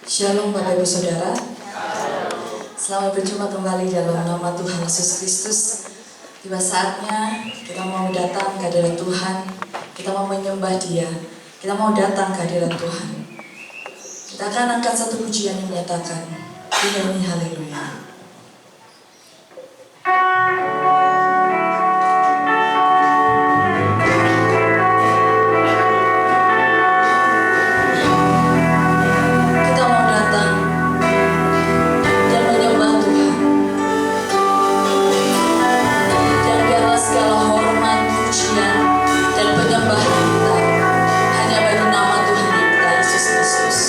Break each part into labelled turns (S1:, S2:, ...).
S1: Shalom Bapak Ibu Saudara. Selamat berjumpa kembali dalam nama Tuhan Yesus Kristus. Tiba saatnya kita mau datang ke hadirat Tuhan. Kita mau menyembah Dia. Kita mau datang ke hadirat Tuhan. Kita akan angkat satu pujian yang menyatakan dinyanyi haleluya.
S2: Hanya bagi nama Tuhan kita Yesus Kristus.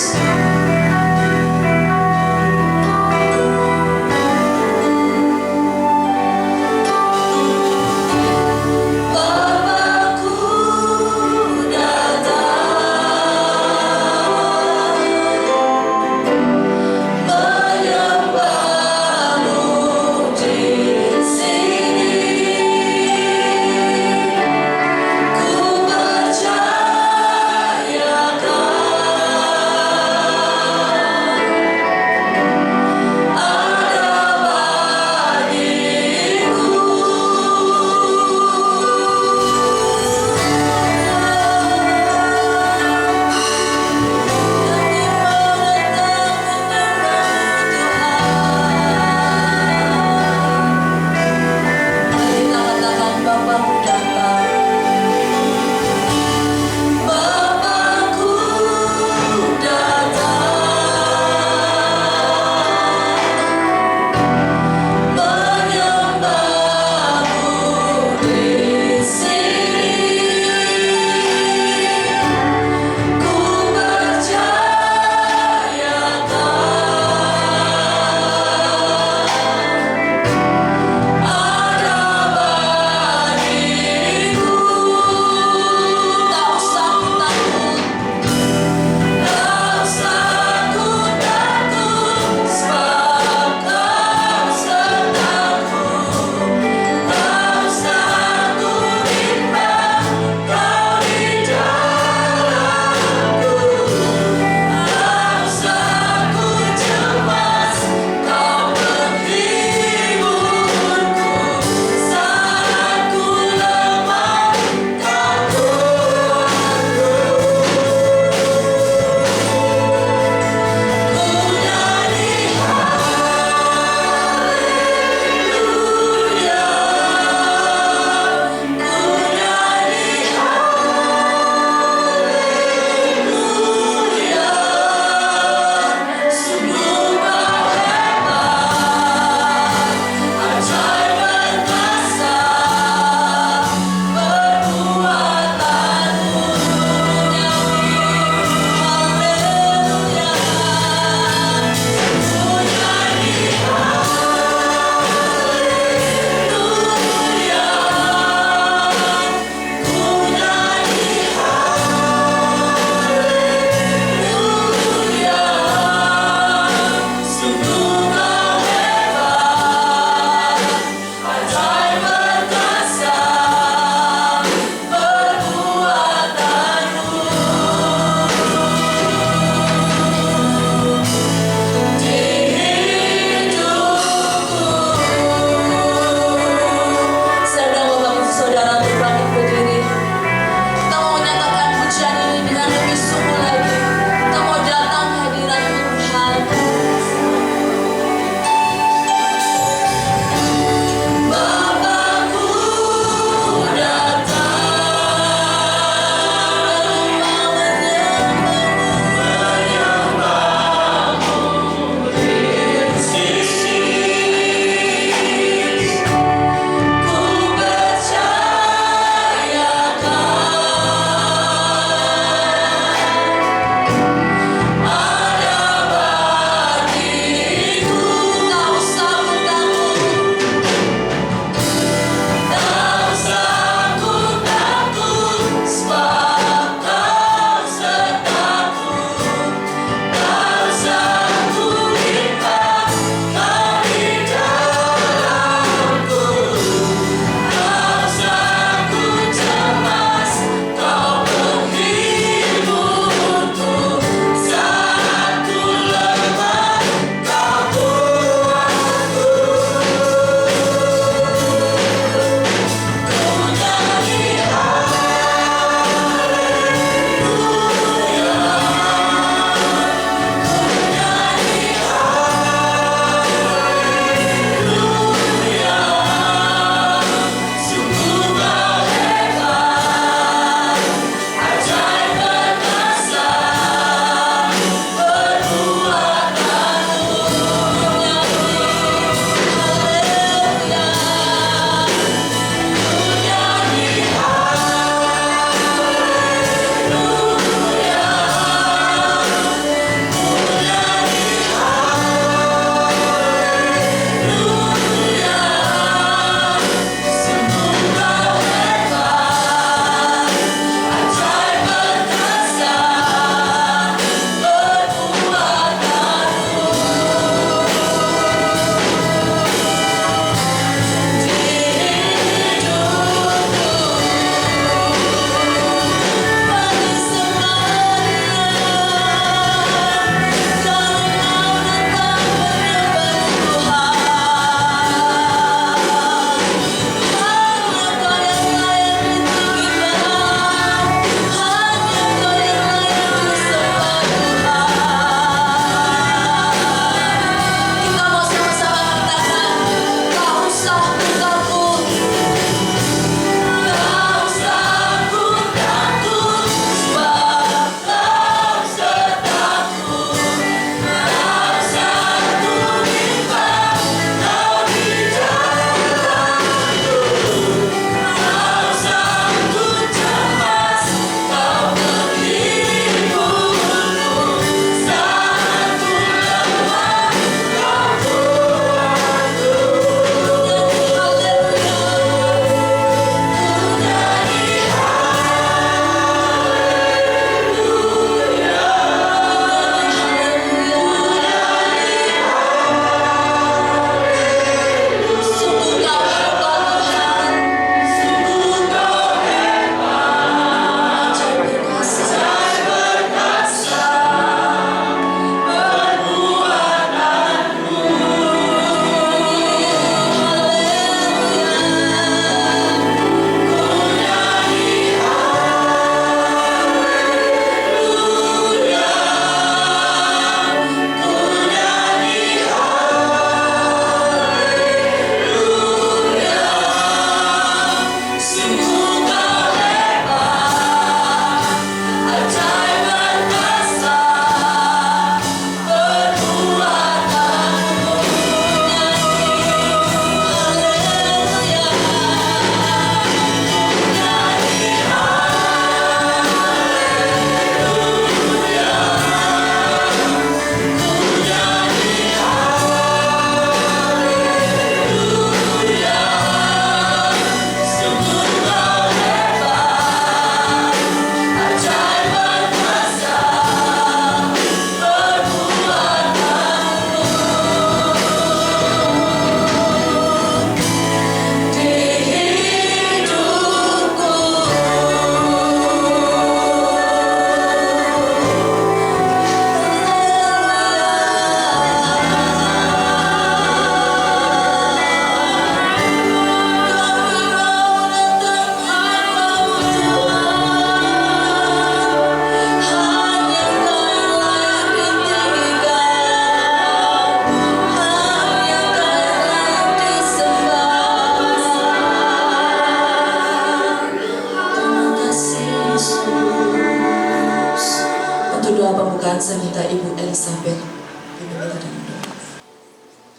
S1: saya minta Ibu Elizabeth dipimpin dalam doa.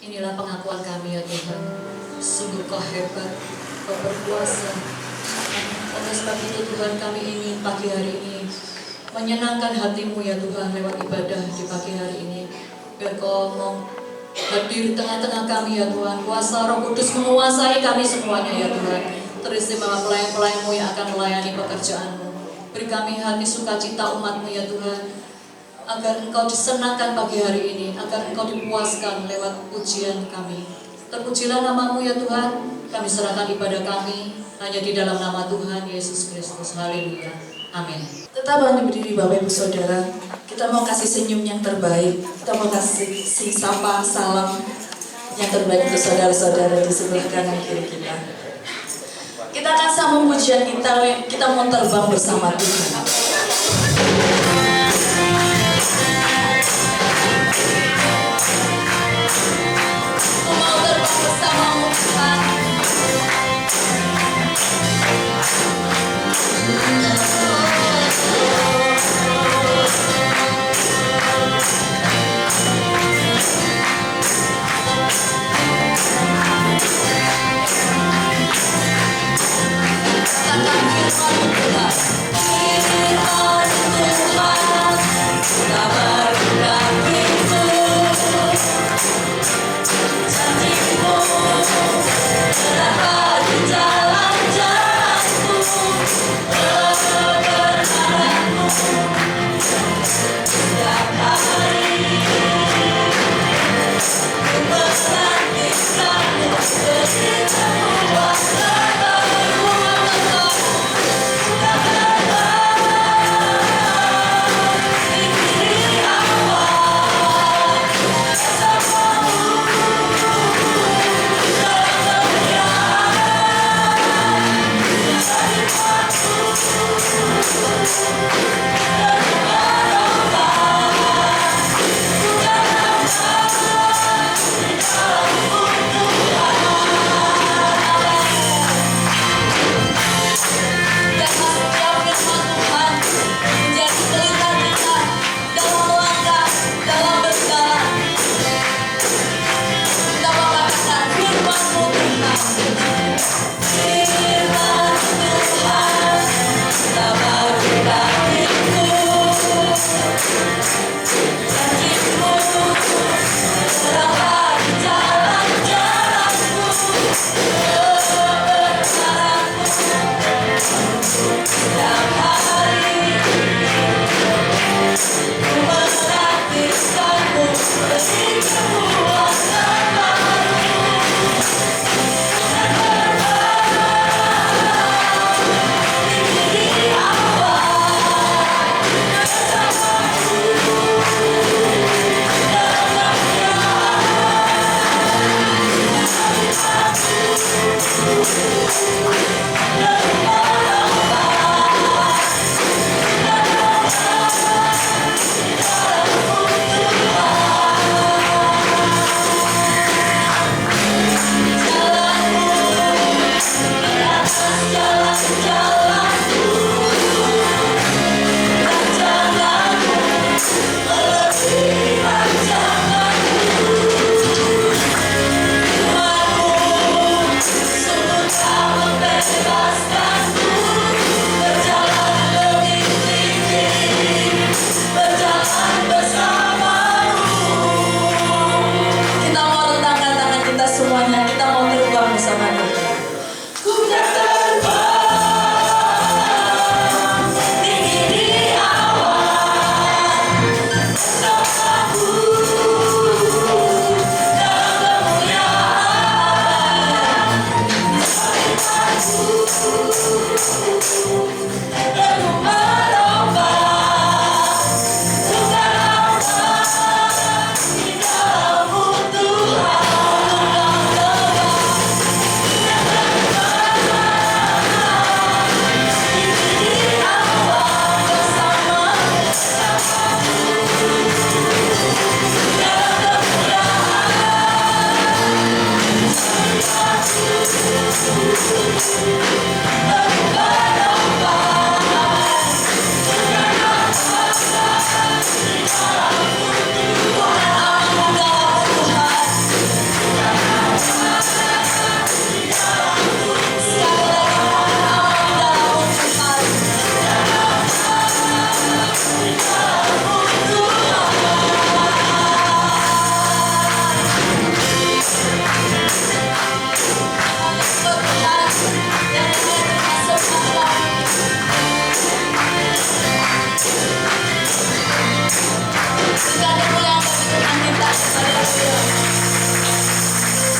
S2: Inilah pengakuan kami ya Tuhan. Sungguh Kau hebat, Kau berkuasa. Oleh sebab itu Tuhan, kami ingin pagi hari ini menyenangkan hati-Mu ya Tuhan lewat ibadah di pagi hari ini. Biar Kau mau hadir di tengah-tengah kami ya Tuhan. Kuasa Roh Kudus menguasai kami semuanya ya Tuhan. Teristimewa pelayan-pelayan-Mu yang akan melayani pekerjaan-Mu. Beri kami hati sukacita umat-Mu ya Tuhan, agar Engkau disenangkan pagi hari ini, agar Engkau dipuaskan lewat pujian kami. Terpujilah nama-Mu ya Tuhan. Kami serahkan ibadah kami hanya di dalam nama Tuhan Yesus Kristus. Haleluya. Amin.
S1: Tetap berdiri Bapak Ibu Saudara. Kita mau kasih senyum yang terbaik. Kita mau kasih sapa salam yang terbaik untuk saudara-saudara di sebelah kanan kiri kita. Kita akan sambung pujian kita mau terbang bersama Tuhan. Mau terbang bersama Tuhan.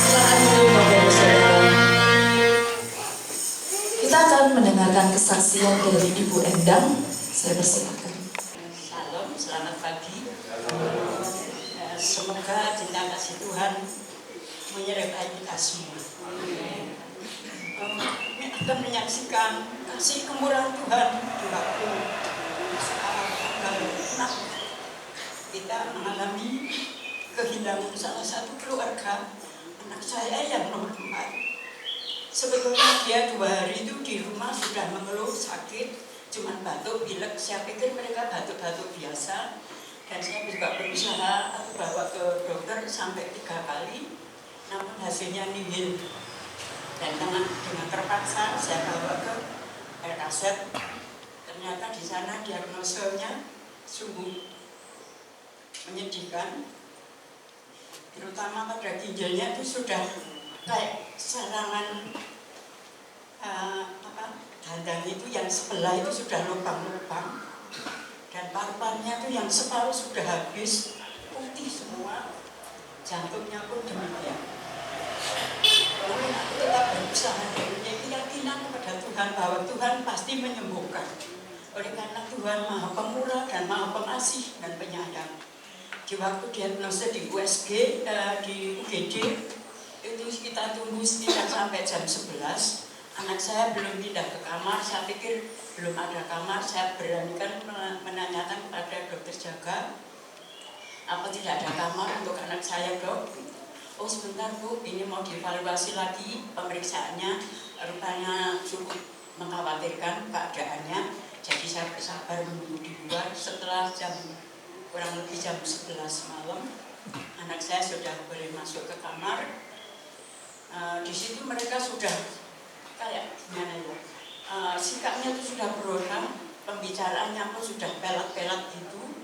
S1: Silakan duduk Bapak Ibu Saudara. Kita akan mendengarkan kesaksian dari Ibu Endang. Saya persilakan.
S3: Salam, selamat pagi. Semoga cinta kasih Tuhan menyertai kita semua. Kami akan menyaksikan kasih kemurahan Tuhan di waktu sekarang tanggal 6. Kita mengalami kehilangan salah satu keluarga, anak saya yang nomor 4. Sebetulnya dia 2 hari itu di rumah sudah mengeluh sakit, cuman batuk, pilek. Saya pikir mereka batuk-batuk biasa, dan saya juga berusaha bawa ke dokter sampai 3 kali, namun hasilnya nihil. Dan dengan terpaksa saya bawa ke RKZ. Ternyata di sana diagnosanya sungguh menyedihkan, terutama pada ginjalnya itu sudah kayak serangan dandang itu yang sebelah itu sudah lubang-lubang, dan paru-parunya itu yang separuh sudah habis, putih semua, jantungnya pun demikian. Namun aku tetap berusaha dan punya keyakinan kepada Tuhan bahwa Tuhan pasti menyembuhkan. Oleh karena Tuhan Maha Pemurah dan Maha Pengasih dan Penyayang. Di waktu diagnosa di USG, di UGD, itu kita tunggu sekitar sampai jam 11. Anak saya belum pindah ke kamar, saya pikir belum ada kamar. Saya beranikan menanyakan kepada dokter jaga, apa tidak ada kamar untuk anak saya, Dok? Oh sebentar Bu, ini mau dievaluasi lagi pemeriksaannya, rupanya cukup mengkhawatirkan keadaannya. Jadi saya bersabar menunggu di luar. Setelah kurang lebih jam 11 malam, anak saya sudah boleh masuk ke kamar. Di situ mereka sudah kayak gimana ya, sikapnya itu sudah berubah, pembicaraannya pun sudah pelat-pelat gitu.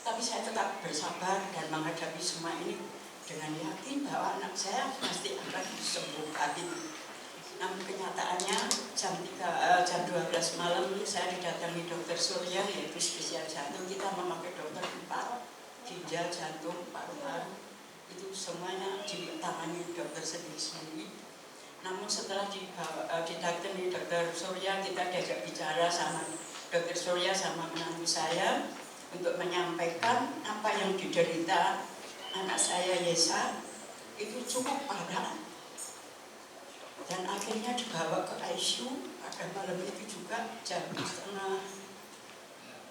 S3: Tapi saya tetap bersabar dan menghadapi semua ini dengan yakin bahwa anak saya pasti akan disembuhkan. Namun kenyataannya jam 12 malam saya didatangi dokter Surya, yaitu spesial jantung. Kita memakai dokter 4, ginjal, jantung, paru-paru, itu semuanya ditangani dokter sendiri-sendiri. Namun setelah didatangi dokter Surya, kita diajak bicara sama dokter Surya sama menantu saya untuk menyampaikan apa yang diderita anak saya Yesa itu cukup parah. Dan akhirnya dibawa ke ICU pada malam itu juga jam setengah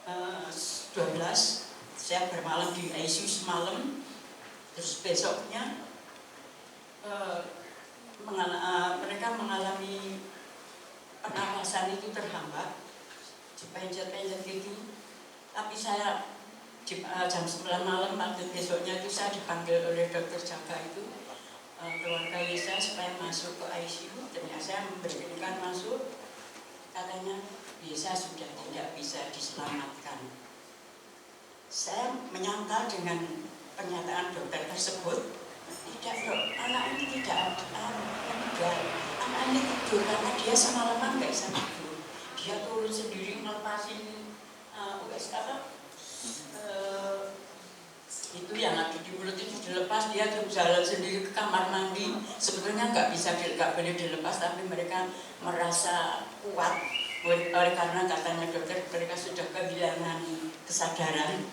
S3: 12. Saya bermalam di ICU semalam. Terus besoknya mereka mengalami pernapasan itu terhambat, dipencet-pencet gitu. Tapi saya jam 9 malam waktu besoknya itu saya dipanggil oleh dokter jaga itu, keluarga Yesa supaya masuk ke ICU. Ternyata saya memberikan masuk, katanya Yesa sudah tidak bisa diselamatkan. Saya menyangkal dengan pernyataan dokter tersebut, tidak Dok, anak ini tidak meninggal, anak ini tidur karena dia semalaman nggak bisa tidur. Dia turun sendiri melepasin itu yang ada di mulut itu dilepas, dia jalan sendiri ke kamar mandi. Sebetulnya nggak boleh dilepas, tapi mereka merasa kuat oleh karena katanya dokter mereka sudah kehilangan kesadaran.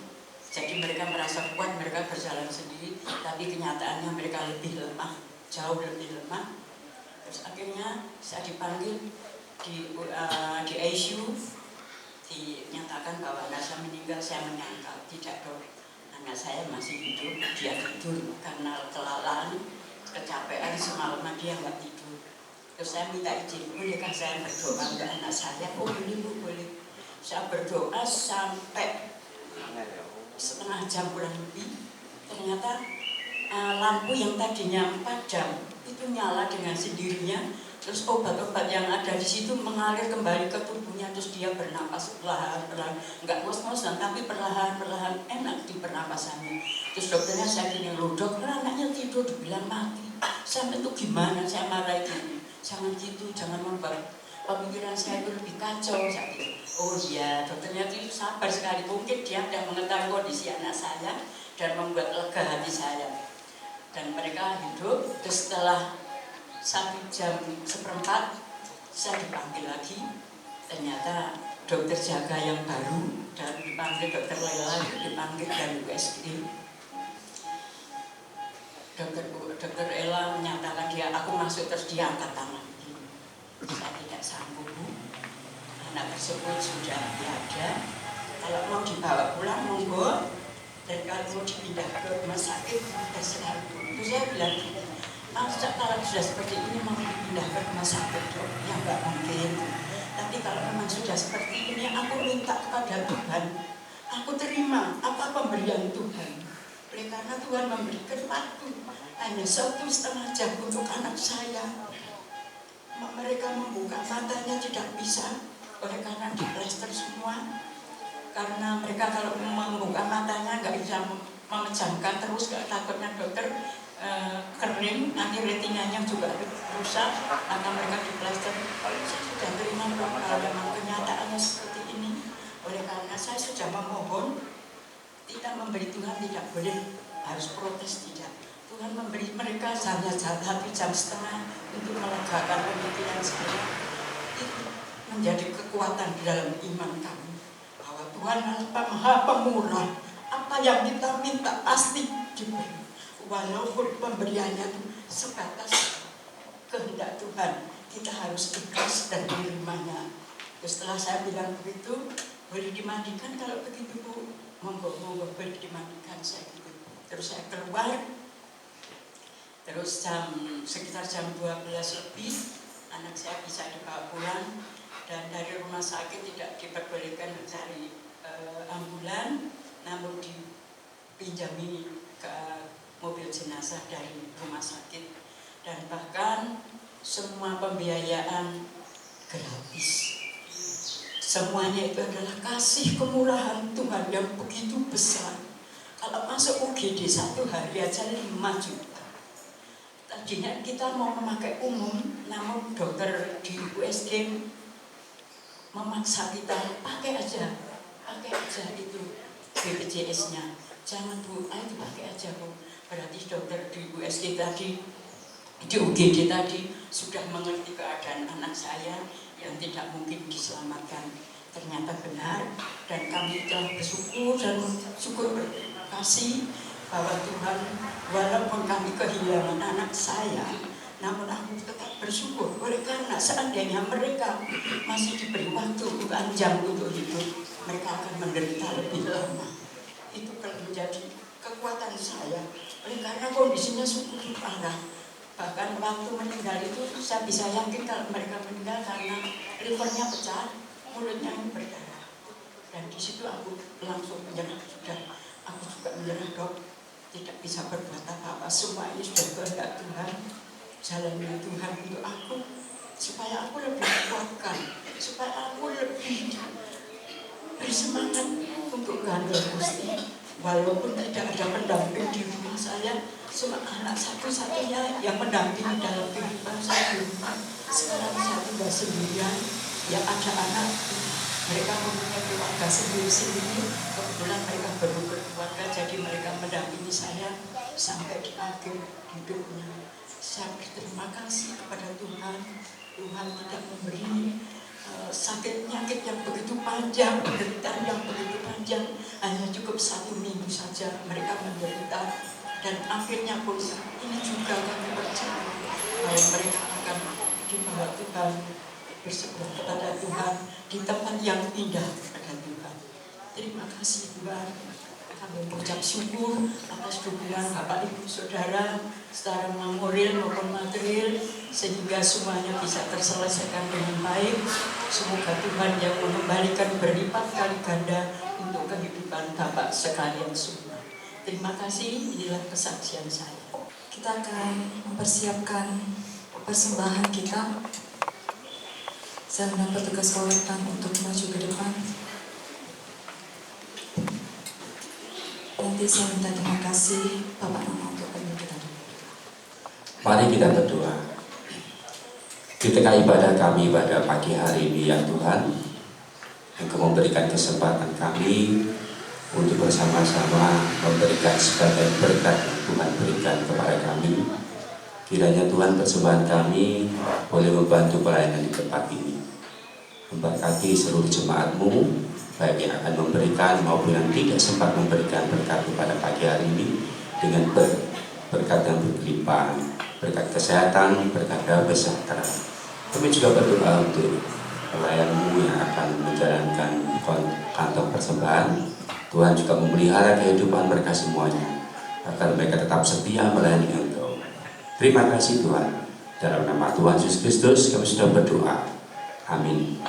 S3: Jadi mereka merasa kuat, mereka berjalan sendiri, tapi kenyataannya mereka lebih lemah, jauh lebih lemah. Terus akhirnya saya dipanggil di ICU, dinyatakan bahwa anak saya meninggal. Saya menyangkal, tidak Dok, anak saya masih hidup, dia tidur karena kelelahan, kecapean semalaman dia nggak tidur. Terus saya minta izin, bolehkah saya berdoa untuk anak saya? Oh ini Bu, boleh. Saya berdoa sampai setengah jam kurang lebih. Ternyata lampu yang tadinya padam itu nyala dengan sendirinya. Terus obat-obat yang ada di situ mengalir kembali ke tubuhnya. Terus dia bernapas perlahan-perlahan, nggak ngos-ngosan, tapi perlahan-perlahan enak di pernapasannya. Terus dokternya saya bilang, loh Dok, anaknya tidur, dibilang mati. Sampai itu gimana? Saya marah itu, jangan gitu, jangan membuat pemikiran saya itu lebih kacau. Saya bilang, oh iya, dokternya itu sabar sekali. Mungkin dia tidak mengetahui kondisi anak saya. dan membuat lega hati saya. Dan mereka hidup. Terus setelah 1 jam seperempat saya dipanggil lagi. Ternyata dokter jaga yang baru dan dipanggil dokter Lela, dipanggil dari USG. Dokter Ella menyatakan aku masuk, terus dia angkat tangan. Saya tidak sanggup, Bu. Anak tersebut sudah tiada. Kalau mau dibawa pulang monggo, dan kalau mau dipindah ke rumah sakit terserah, Bu. Terus saya bilang, kalau sudah seperti ini mau dipindah ke rumah sakit, Dok? Ya nggak mungkin. Tapi kalau memang sudah seperti ini, aku minta kepada Tuhan, aku terima apa pemberian Tuhan. Oleh karena Tuhan memberikan waktu hanya 1,5 jam untuk anak saya. Mereka membuka matanya tidak bisa, oleh karena diplester semua. Karena mereka kalau membuka matanya nggak bisa memejamkan terus, takutnya dokter kering, nanti retinanya juga rusak, maka mereka diplester. Kalau saya sudah terima kalau memang kenyataannya seperti ini, oleh karena saya sudah memohon, tidak memberi Tuhan tidak boleh harus protes, tidak. Tuhan memberi mereka hanya 1,5 jam untuk melegakan pemikiran saya. Itu menjadi kekuatan di dalam iman kami, bahwa Tuhan Maha Pemurah. Apa yang kita minta pasti diberi, walaupun pemberiannya itu sebatas kehendak Tuhan. Kita harus ikhlas dan menerimanya. Terus setelah saya bilang begitu, boleh dimandikan kalau begitu, Bu? Monggo boleh dimandikan, saya gitu. Terus saya keluar. Terus sekitar jam 12 lebih anak saya bisa dibawa pulang, dan dari rumah sakit tidak diperbolehkan mencari ambulan, namun dipinjami ke mobil jenazah dari rumah sakit, dan bahkan semua pembiayaan gratis. Semuanya itu adalah kasih kemurahan Tuhan yang begitu besar. Kalau masuk UGD 1 hari aja 5 juta. Tadinya kita mau memakai umum, namun dokter di USG memaksa kita pakai aja itu BPJS-nya. Jangan, Bu, ayo dipakai aja, Bu. Berarti dokter di USG tadi, di UGD tadi sudah mengerti keadaan anak saya yang tidak mungkin diselamatkan. Ternyata benar, dan kami telah bersyukur dan syukur berkasih bahwa Tuhan, walaupun kami kehilangan anak saya, namun aku tetap bersyukur. Oleh karena seandainya mereka masih diberi waktu panjang untuk hidup, mereka akan menderita lebih lama. Itu telah menjadi kekuatan saya. Oleh karena kondisinya sungguh parah. Bahkan waktu meninggal itu saya bisa yakin kalau mereka meninggal karena livernya pecah, mulutnya ini berdarah. Dan di situ aku langsung menyerah, sudah. Aku juga menyerah, Dok. Tidak bisa berbuat apa-apa, semua ini sudah kehendak Tuhan. Jalannya Tuhan untuk aku, supaya aku lebih dikuatkan, supaya aku lebih bersemangat untuk gandeng Gusti. Walaupun tidak ada pendamping di rumah saya, cuma anak satu-satunya yang mendampingi dalam kehidupan saya di rumah. Sekarang saya tinggal sendirian, yang ada anak, mereka mempunyai keluarga sendiri-sendiri. Kebetulan mereka baru berkeluarga, jadi mereka mendampingi saya sampai di akhir hidupnya. Saya berterima kasih kepada Tuhan. Tuhan tidak memberi sakit penyakit yang begitu panjang, penderitaan yang begitu panjang. Hanya cukup 1 minggu saja mereka menderita, dan akhirnya pun ini juga kami percaya bahwa mereka akan dibawa Tuhan bersebelah kepada Tuhan di tempat yang indah kepada Tuhan. Terima kasih Tuhan. Kami mengucap syukur atas dukungan Bapak Ibu Saudara secara moral maupun material, sehingga semuanya bisa terselesaikan dengan baik. Semoga Tuhan yang mengembalikan berlipat kali ganda untuk kehidupan Bapak sekalian semua. Terima kasih, inilah kesaksian saya.
S1: Kita akan mempersiapkan persembahan kita. Saya mendapat tugas kawetan untuk maju ke depan. Nanti saya minta terima kasih Bapak Nana untuk pemikiran.
S4: Mari kita berdoa. Di tengah ibadah kami pada pagi hari ini, ya Tuhan, Engkau memberikan kesempatan kami untuk bersama-sama memberikan sebagai berkat yang Tuhan berikan kepada kami. Kiranya Tuhan persembahan kami boleh membantu pelayanan di tempat ini, memberkati seluruh jemaat-Mu, baik yang akan memberikan maupun yang tidak sempat memberikan berkat pada pagi hari ini, dengan berkat yang berlimpah, berkat kesehatan, berkat damai sejahtera. Kami juga berdoa untuk pelayan-Mu yang akan menjalankan kantong persembahan. Tuhan juga memelihara kehidupan mereka semuanya, agar mereka tetap setia melayani Engkau. Terima kasih Tuhan. Dalam nama Tuhan Yesus Kristus kami sudah berdoa. Amin.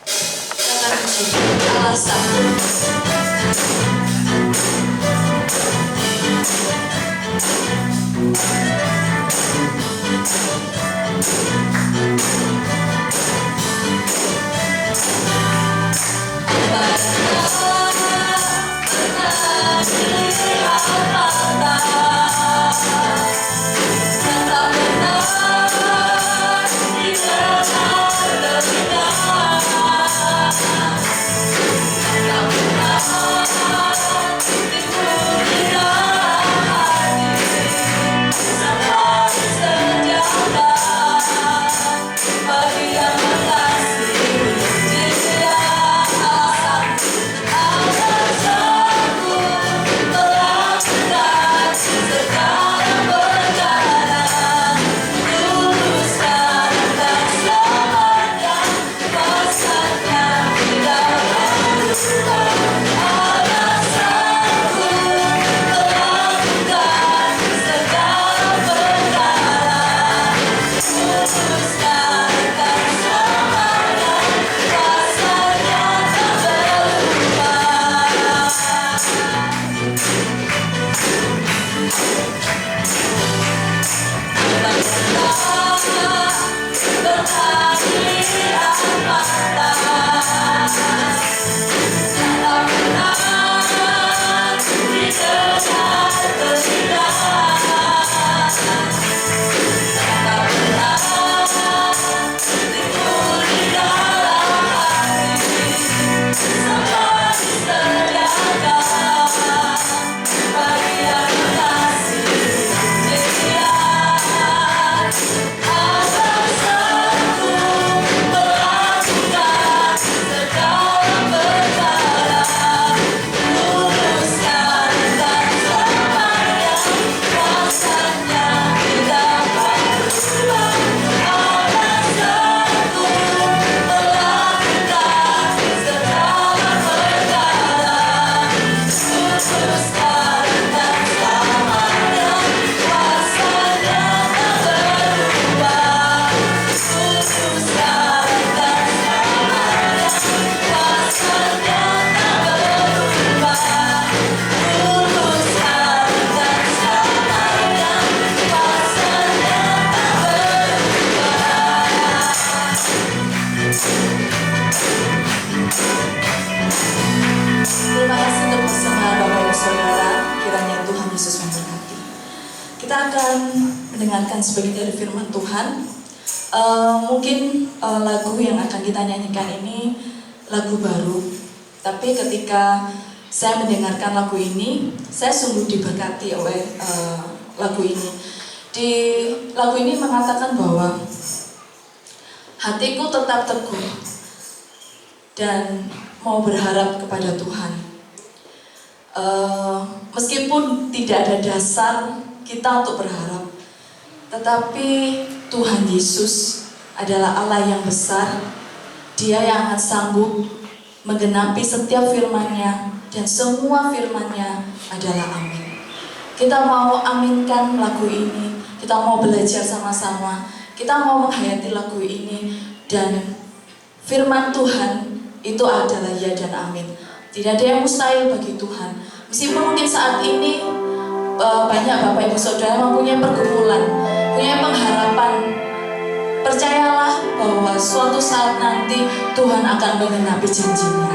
S1: Terima kasih untuk persembahan Bapak Ibu Saudara. Kiranya Tuhan Yesus memberkati. Kita akan mendengarkan sebagian dari firman Tuhan. Mungkin lagu yang akan kita nyanyikan ini lagu baru, tapi ketika saya mendengarkan lagu ini, saya sungguh diberkati oleh lagu ini. Di lagu ini mengatakan bahwa hatiku tetap teguh dan mau berharap kepada Tuhan. Meskipun tidak ada dasar kita untuk berharap, tetapi Tuhan Yesus adalah Allah yang besar. Dia yang akan sanggup menggenapi setiap firman-Nya, dan semua firman-Nya adalah amin. Kita mau aminkan lagu ini, kita mau belajar sama-sama, kita mau menghayati lagu ini, dan firman Tuhan itu adalah ya dan amin. Tidak ada yang mustahil bagi Tuhan. Meskipun mungkin saat ini banyak Bapak Ibu Saudara mempunyai pergumulan, punya pengharapan, percayalah bahwa suatu saat nanti Tuhan akan menggenapi janji-Nya.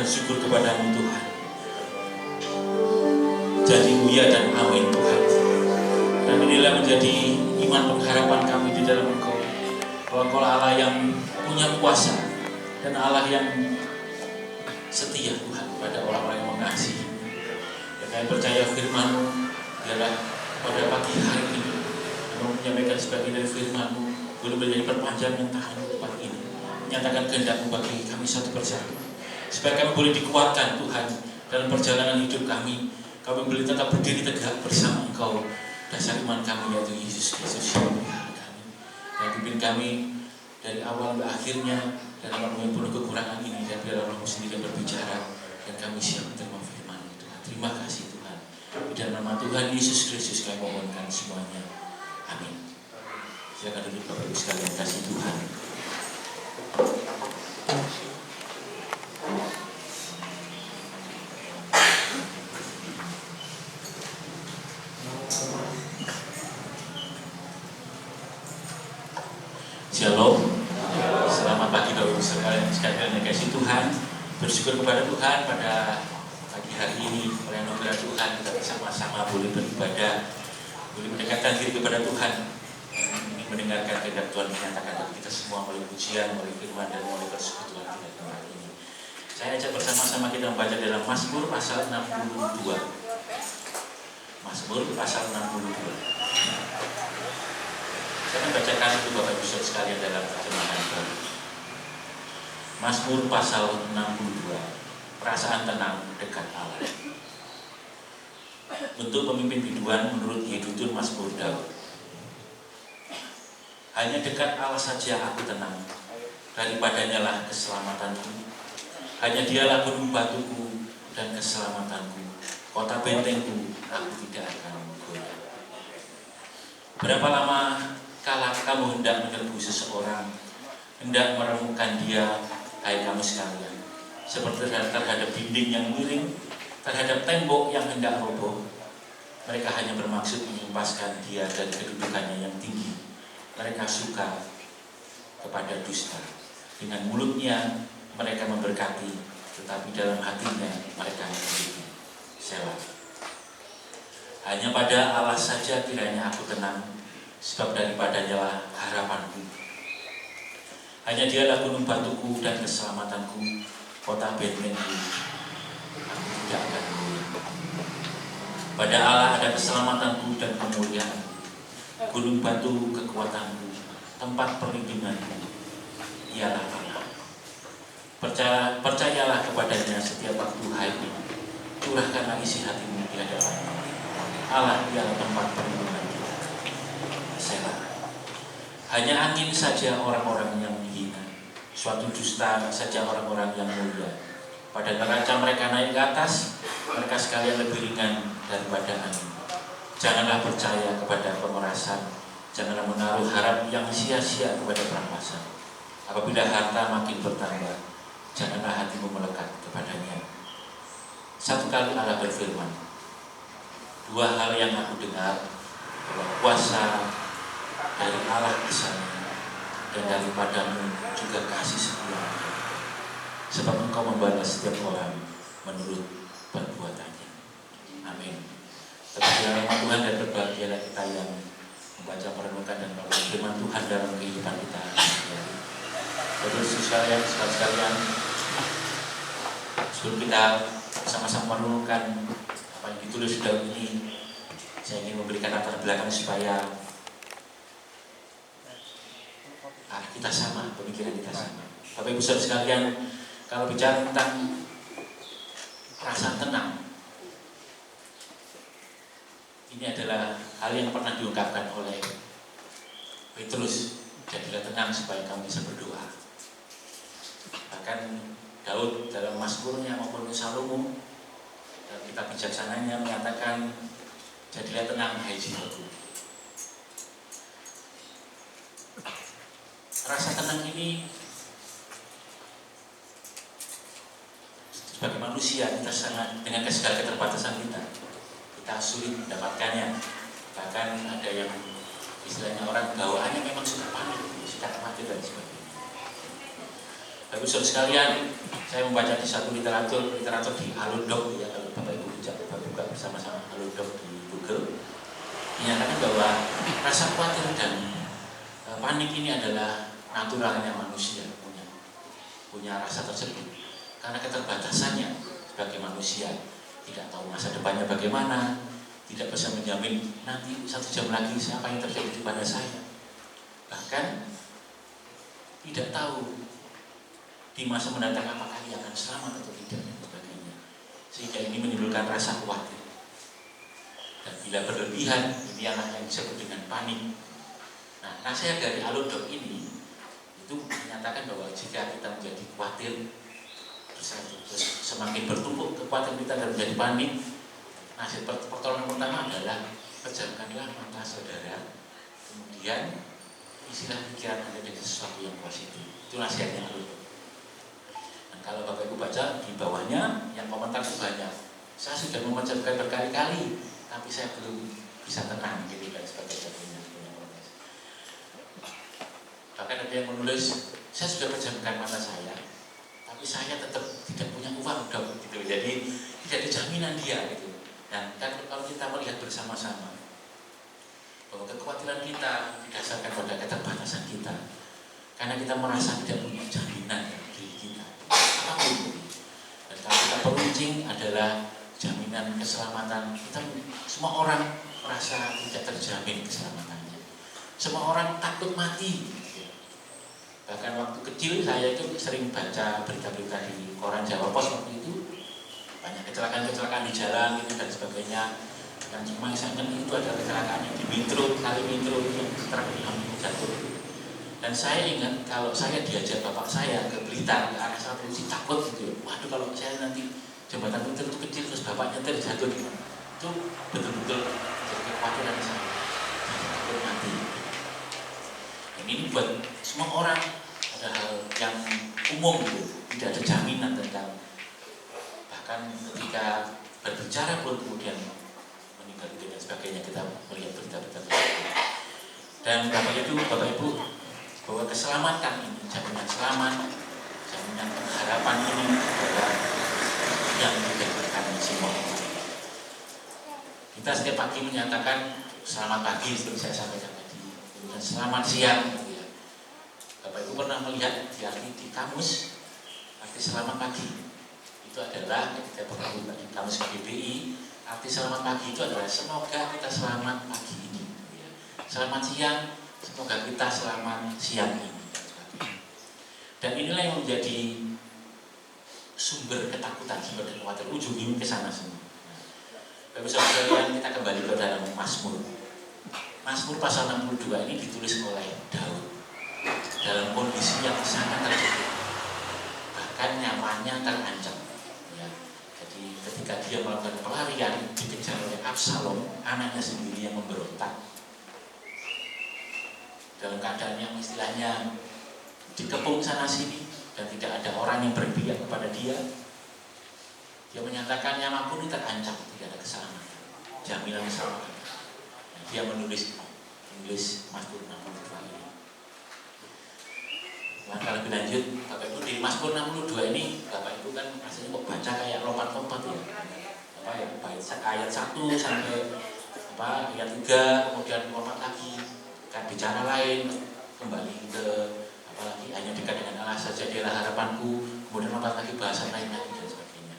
S5: bersyukur kepada-Mu Tuhan. Jadi ya dan amin Tuhan. Dan inilah menjadi iman pengharapan kami di dalam Engkau, bahwa Engkau Allah yang punya kuasa dan Allah yang setia Tuhan pada orang-orang yang mengasihi. Dan kami percaya firman-Mu adalah pada pagi hari ini Kami menyampaikan sebagian dari firman-Mu boleh menjadi perpanjangan tangan tempat ini, menyatakan kehendak-Mu bagi kami satu persatu, supaya kami boleh dikuatkan Tuhan dalam perjalanan hidup kami. Kami boleh tetap berdiri tegak bersama Engkau, dasar iman kami yaitu Yesus Kristus yang Tuhan kami. Dan pimpin kami dari awal ke akhirnya dalam waktu yang penuh kekurangan ini, dan biarlah Roh-Mu sendiri berbicara dan kami siap menerima firman-Mu Tuhan. Terima kasih Tuhan. Di dalam nama Tuhan Yesus Kristus kami mohonkan semuanya. Amin. Silakan duduk Bapak Ibu sekalian kasih Tuhan. Shalom. Selamat pagi Bapak Ibu sekalian yang kasih Tuhan. Bersyukur kepada Tuhan pada pagi hari ini oleh anugerah Tuhan kita bersama-sama boleh beribadah, boleh mendekatkan diri kepada Tuhan, ini mendengarkan kehendak Tuhan menyatakan bagi kita semua melalui pujian, melalui firman dan melalui persekutuan kita tempat ini. Saya ajak bersama-sama kita membaca dalam Mazmur pasal 62. Mazmur pasal 62. Saya akan bacakan itu Bapak Ibu sekalian dalam terjemahan baru. Mazmur pasal 62. Perasaan tenang dekat Allah. Untuk pemimpin biduan menurut Yedutun Mazmur Daud. Hanya dekat Allah saja aku tenang, daripadanya lah keselamatanku. Hanya dialah gunung batuku dan keselamatanku, kota bentengku, aku tidak akan goyah. Berapa lama kala kamu hendak menyerbu seseorang, hendak meremukan dia, hai kamu sekalian, seperti terhadap dinding yang miring, terhadap tembok yang hendak roboh. Mereka hanya bermaksud mengimpaskan dia dari kedudukannya yang tinggi. Mereka suka kepada dusta. Dengan mulutnya mereka memberkati, tetapi dalam hatinya mereka menyakiti. Selah. Hanya pada Allah saja kiranya aku tenang, sebab daripadanya lah harapanku. Hanya dialah gunung batuku dan keselamatanku, kota bentengku, aku tidak akan goyah. Pada Allah ada keselamatanku dan kemuliaan, gunung batu kekuatanku, tempat perlindunganku, ialah Allah. Percayalah kepadanya setiap waktu hari, curahkanlah isi hatimu di hadapannya. Allah ialah tempat perlindungan kita. Selah. Hanya angin saja orang-orang yang hina, suatu dusta saja orang-orang yang mulia. Pada neraca mereka naik ke atas, mereka sekalian lebih ringan daripada angin. Janganlah percaya kepada pemerasan, janganlah menaruh harap yang sia-sia kepada perampasan. Apabila harta makin bertambah, janganlah hatimu melekat kepadanya. Satu kali Allah berfirman, dua hal yang aku dengar, bahwa kuasa dari Allah asalnya, dan daripadamu juga kasih setia. Sebab engkau membalas setiap orang menurut perbuatannya. Amin. Terpujilah nama Tuhan dan berbahagialah kita yang membaca, merenungkan dan melakukan firman Tuhan dalam kehidupan kita. Saudara sekalian, sebelum kita sama-sama merenungkan apa yang ditulis Daud ini, saya ingin memberikan latar belakang supaya kita sama, pemikiran kita sama. Bapak Ibu saudara sekalian, kalau bicara tentang perasaan tenang, ini adalah hal yang pernah diungkapkan oleh Petrus. Jadilah tenang supaya kamu bisa berdoa. Bahkan Daud dalam Mazmurnya maupun Salomo dalam kitab bijaksananya menyatakan, jadilah tenang hai jiwaku. Rasa tenang ini sebagai manusia kita sangat, dengan segala keterbatasan kita sulit mendapatkannya. Bahkan ada yang istilahnya orang bawaannya memang sudah panik, sudah khawatir dan sebagainya. Bapak Ibu Saudara sekalian, saya membaca di satu literatur di Halodoc ya, kalau Bapak Ibu buka bersama-sama Halodoc di Google, menyatakan bahwa rasa khawatir dan panik ini adalah naturalnya manusia punya rasa tersebut karena keterbatasannya sebagai manusia, tidak tahu masa depannya bagaimana, tidak bisa menjamin nanti 1 jam lagi siapa yang terjadi pada saya, bahkan tidak tahu di masa mendatang apakah ia akan selamat atau tidak dan sebagainya, sehingga ini menimbulkan rasa khawatir. Dan bila berlebihan, ini yang disebut dengan panik. Nah, nasihat dari Halodoc ini itu menyatakan bahwa jika kita menjadi khawatir, terus semakin bertumpuk kekhawatiran kita dan menjadi panik, nasihat pertolongan pertama adalah pejamkanlah mata saudara, kemudian isilah pikiran Anda dengan sesuatu yang positif. Itu nasihatnya Halodoc. Dan kalau Bapak Ibu baca di bawahnya, yang komentar itu banyak. Saya sudah memecahkan berkali-kali, tapi saya belum bisa tenang, gitu dan sebagainya. Bahkan ada yang menulis, saya sudah pejamkan mata saya, tapi saya tetap tidak punya uang dong, gitu. Jadi tidak ada jaminan dia, gitu. Dan kan kalau kita melihat bersama-sama bahwa kekhawatiran kita didasarkan pada keterbatasan kita, karena kita merasa tidak punya jaminan dari diri kita, apapun. Dan kalau kita peruncing adalah jaminan keselamatan kita, semua orang merasa tidak terjamin keselamatannya. Semua orang takut mati. Bahkan waktu kecil saya itu sering baca berita-berita di koran Jawa Pos waktu itu, banyak kecelakaan di jalan gitu dan sebagainya. Dan cuma saya ingat itu ada kecelakaan yang di Mitro, kali Mitro yang truk jatuh. Dan saya ingat kalau saya diajak bapak saya ke Blitar, ke arah sana polisi, takut gitu. Waduh, kalau saya nanti jembatan Mitro itu kecil terus bapaknya terjatuh, itu betul-betul jadi kekhawatiran saya. Saya takut mati. Ini buat semua orang ada hal yang umum gitu, tidak ada jaminan tentang, bahkan ketika berbicara pun kemudian meninggal dunia dan sebagainya, kita melihat berita-berita tersebut. Dan Bapak Ibu bahwa keselamatan ini, jaminan selamat, jaminan harapan ini adalah yang diberikan semua orang. Kita setiap pagi menyatakan selamat pagi seperti saya sampaikan tadi, dan selamat siang. Bapak Ibu pernah melihat di kamus arti selamat pagi itu adalah ketika Bapak Ibu di kamus KBBI, arti selamat pagi itu adalah semoga kita selamat pagi ini, selamat siang, semoga kita selamat siang ini. Dan inilah yang menjadi sumber ketakutan, sumber kekhawatiran, ujungnya ke sana semua. Bapak Ibu sekalian, kita kembali ke dalam Mazmur. Mazmur pasal 62 ini ditulis oleh Daud dalam kondisi yang sangat terjepit, bahkan nyawanya terancam. Ya. Jadi ketika dia melakukan pelarian dikejar oleh Absalom, anaknya sendiri yang memberontak, dalam keadaan yang istilahnya dikepung sana sini dan tidak ada orang yang berpihak kepada dia. Dia menyatakan nyawa pun terancam, tidak ada keselamatan, jaminan keselamatan. Dia menulis Mazmur 62 ini. Maka lebih lanjut, Bapak Ibu di Mazmur 62 ini, Bapak Ibu kan rasanya kok baca kayak lompat-lompat ya. Ayat 1 sampai ayat 3, kemudian lompat lagi, kan bicara lain, kembali ke apalagi hanya dekat dengan Allah saja dialah harapanku, kemudian lompat lagi bahasan lain lagi dan sebagainya.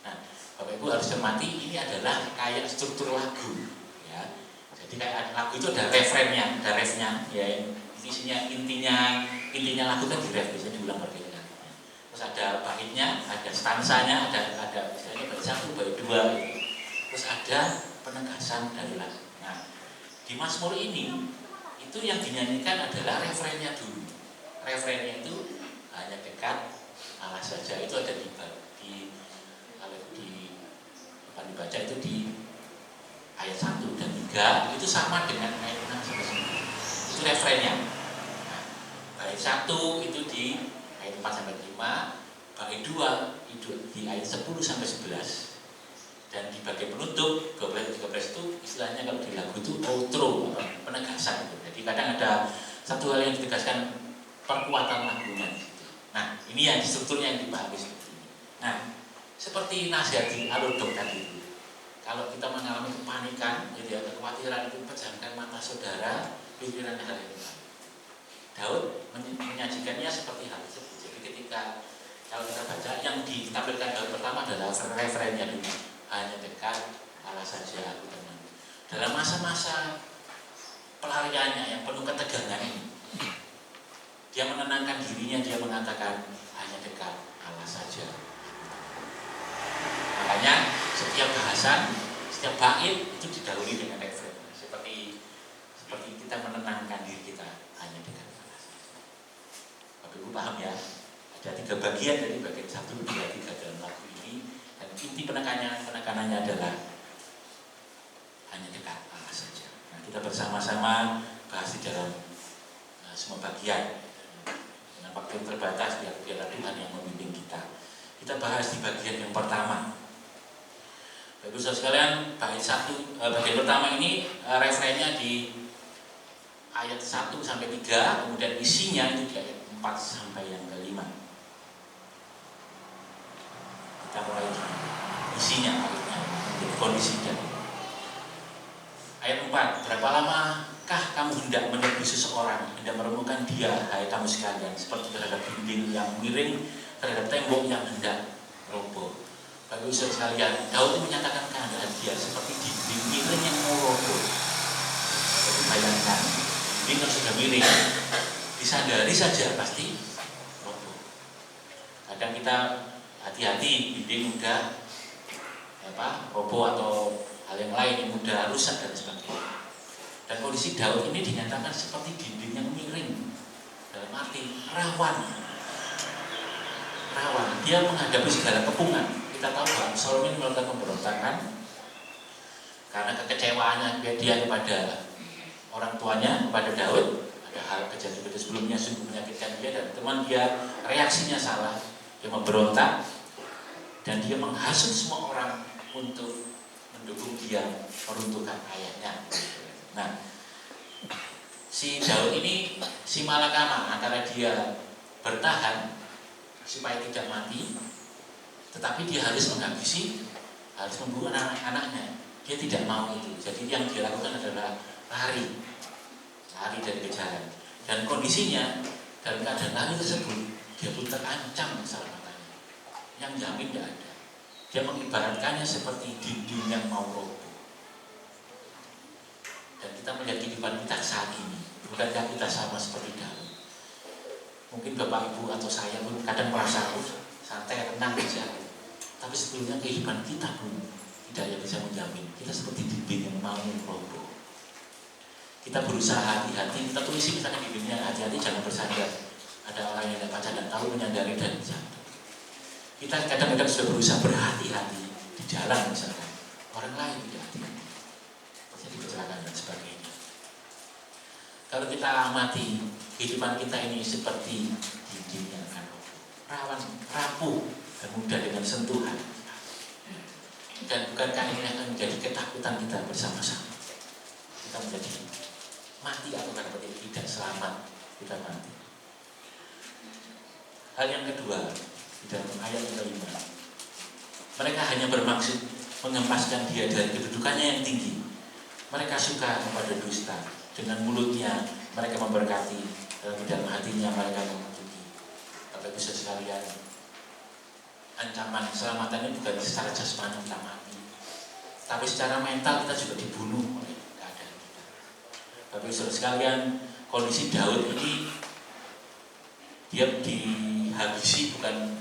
S5: Nah, Bapak Ibu harus cermati, ini adalah kayak struktur lagu, ya. Jadi kayak lagu itu ada refnya, ya. Isinya intinya lagu kan di ref, biasanya diulang berkali-kali. Terus ada baitnya, ada stansanya, ada misalnya bait 1, bait 2 gitu. Terus ada penegasan dari lagu. Nah, di Mazmur ini itu yang dinyanyikan adalah refrennya dulu. Refrennya itu hanya dekat Allah saja, itu ada kalau dibaca itu di ayat 1 dan 3 itu sama dengan ayat 6 sampai 9. Itu refrennya. Bait 1 itu di ayat 4 sampai 5, bait 2 itu di ayat 10 sampai 11. Dan di bagian penutup 12-13 itu istilahnya kalau di lagu itu outro, penegasan. Jadi kadang ada satu hal yang ditegaskan, perkuatan lagunya. Nah, ini yang strukturnya yang dipahami seperti ini. Nah, seperti nasihat di Al-Dok tadi, kalau kita mengalami kepanikan, jadi ada kekhawatiran, itu pejamkan mata saudara, pikiran hal yang lain. Daud menyajikannya seperti hal tersebut. Jadi ketika kalau kita baca yang ditampilkan Daud pertama adalah referennya dulu, hanya dekat Allah saja aku tenang. Dalam masa-masa pelariannya yang penuh ketegangan ini, dia menenangkan dirinya, dia mengatakan hanya dekat Allah saja. Makanya setiap bahasan, setiap bait itu didahului dengan referen. Seperti kita menenangkan diri kita hanya dekat Allah saja. Bapak Ibu paham ya? Ada 3 bagian dari bagian 1, 2, 3 dalam lagu ini, dan inti penekanannya adalah hanya dekat Allah saja. Nah, kita bersama-sama bahas di dalam semua bagian. Dengan waktu yang terbatas, biarlah Tuhan yang membimbing kita. Kita bahas di bagian yang pertama. Bapak Ibu Saudara sekalian, bagian pertama ini referennya di ayat 1 sampai 3, kemudian isinya itu di ayat 4 sampai yang ke-5. Kita mulai di isinya ayatnya, menjadi kondisinya. Ayat 4, berapa lamakah kamu hendak menepi seseorang, hendak merenungkan dia, hai kamu sekalian, seperti terhadap dinding yang miring, terhadap tembok yang hendak roboh. Bapak Ibu Saudara sekalian, Daud menyatakan keadaan dia seperti dinding miring yang mau roboh. Jadi bayangkan, dinding yang sudah miring, disandari saja pasti roboh. Kadang kita hati-hati, dinding mudah roboh atau hal yang lain yang mudah rusak dan sebagainya. Dan kondisi Daud ini dinyatakan seperti dinding yang miring, dalam arti rawan. Dia menghadapi segala kepungan. Kita tahu bahwa Absalom melakukan pemberontakan karena kekecewaannya dia kepada orang tuanya, kepada Daud. Ada hal kejadian sebelumnya sungguh menyakitkan dia, dan teman dia reaksinya salah. Dia memberontak dan dia menghasut semua orang untuk mendukung dia meruntuhkan ayahnya. Nah, si Daud ini si malakama antara dia bertahan supaya tidak mati, tetapi dia harus harus membunuh anak-anaknya. Dia tidak mau itu. Jadi yang dia lakukan adalah lari dari kejaran. Dan kondisinya dalam keadaan lari tersebut, dia pun terancam keselamatannya. Yang jamin tidak ada. Dia mengibaratkannya seperti dinding yang mau roboh. Dan kita melihat kehidupan kita saat ini, bukankah kita sama seperti Daud? Mungkin Bapak Ibu atau saya pun kadang merasa santai, tenang saja. Tapi sebetulnya kehidupan kita pun tidak yang bisa menjamin. Kita seperti dinding yang mau roboh. Kita berusaha hati-hati, kita tulis misalnya dindingnya hati-hati jangan bersandar. Ada orang yang tidak baca dan tahu menyandari dan bersandar. Kita kadang-kadang sudah berusaha berhati-hati di jalan misalkan. Orang lain tidak hati-hati. Jadi kecelakaan dan sebagainya. Kalau kita amati kehidupan kita ini seperti dinding yang akan rawan, rapuh, dan mudah dengan sentuhan. Dan bukankah ini akan menjadi ketakutan kita bersama-sama? Kita menjadi mati atau tidak selamat, kita mati. Hal yang kedua, di dalam ayat yang kelima, mereka hanya bermaksud mengempaskan dia dari kedudukannya yang tinggi. Mereka suka kepada dusta. Dengan mulutnya mereka memberkati, dalam dalam hatinya mereka mengutuki. Bapak Ibu sekalian, ancaman keselamatannya bukan secara jasmani kita mati, tapi secara mental kita juga dibunuh oleh keadaan kita. Bapak Ibu sekalian, kondisi Daud ini dia dihabisi bukan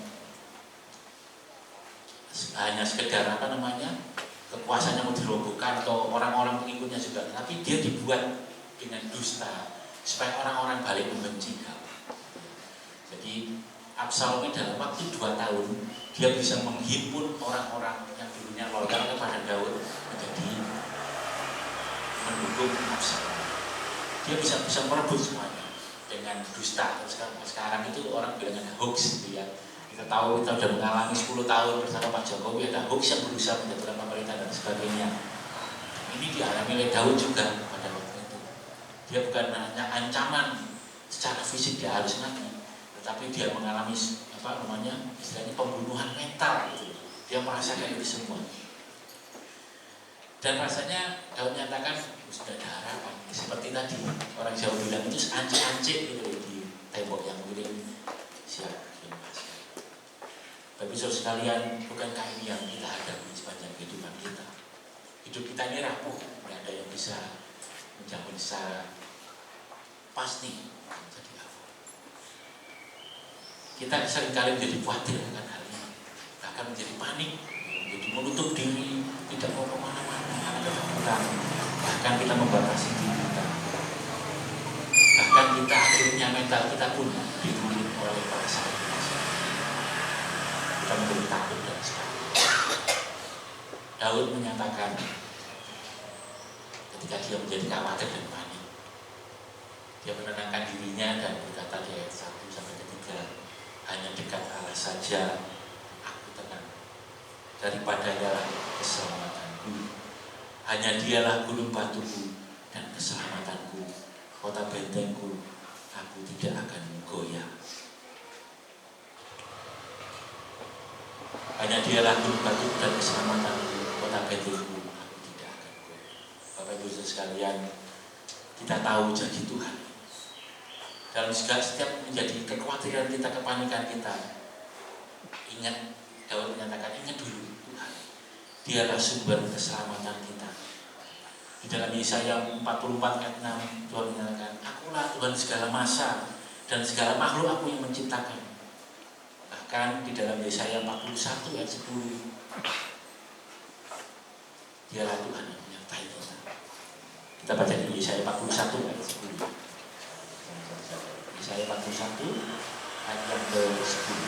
S5: hanya sekedar kekuasaannya mau dirobohkan atau orang-orang pengikutnya juga, tapi dia dibuat dengan dusta supaya orang-orang balik membenci Daud. Jadi Absalom dalam waktu 2 tahun dia bisa menghimpun orang-orang yang dulunya loyal kepada Daud menjadi mendukung Absalom. Dia bisa merebut semuanya dengan dusta. Sekarang itu orang bilang ada hoax gitu ya. Kita tahu, kita sudah mengalami 10 tahun bersama Pak Jokowi, ada hoax yang berusaha menjatuhkan pemerintah dan sebagainya. Ini dialami oleh Daud juga pada waktu itu. Dia bukan hanya ancaman secara fisik dia harus mati, tapi dia mengalami istilahnya pembunuhan mental gitu. Dia merasakan itu semua. Dan rasanya Daud menyatakan sudah ada harapan. Seperti tadi orang Jawa bilang itu ancik-ancik gitu di tembok yang miring siap. Tapi saudara sekalian, bukankah ini yang kita hadapi sepanjang kehidupan kita? Hidup kita ini rapuh, tidak ada yang bisa menjamin secara pasti menjadi apa. Kita seringkali menjadi khawatir akan hal ini, bahkan menjadi panik, menjadi menutup diri, tidak mau kemana-mana, ada ketakutan, bahkan kita membatasi diri kita. Bahkan kita akhirnya mental kita pun dibunuh oleh para sahabat. Kita menjadi takut dan sekali. Daud menyatakan ketika dia menjadi khawatir dan panik, dia menenangkan dirinya dan berkata di ayat 1-3, hanya dekat Allah saja aku tenang, daripadanya keselamatanku, hanya dialah gunung batuku dan keselamatanku, kota bentengku, aku tidak akan goyah. Hanya dialah gunung batu dan keselamatanku, kota bentengku, aku tidak akan goyah. Bapak Ibu sekalian, kita tahu janji Tuhan. Dalam setiap menjadi kekhawatiran kita, kepanikan kita, ingat, Daud menyatakan, ingat dulu Tuhan, dialah sumber keselamatan kita. Di dalam Yesaya 44 ayat 6, Tuhan menyatakan, akulah Tuhan segala masa dan segala makhluk aku yang menciptakan. Bahkan di dalam Yesaya 41 ayat 10, dialah Tuhan yang menyertai kita. Kita baca di Yesaya 41 ayat 10. Yesaya 41 ayat yang ke-10.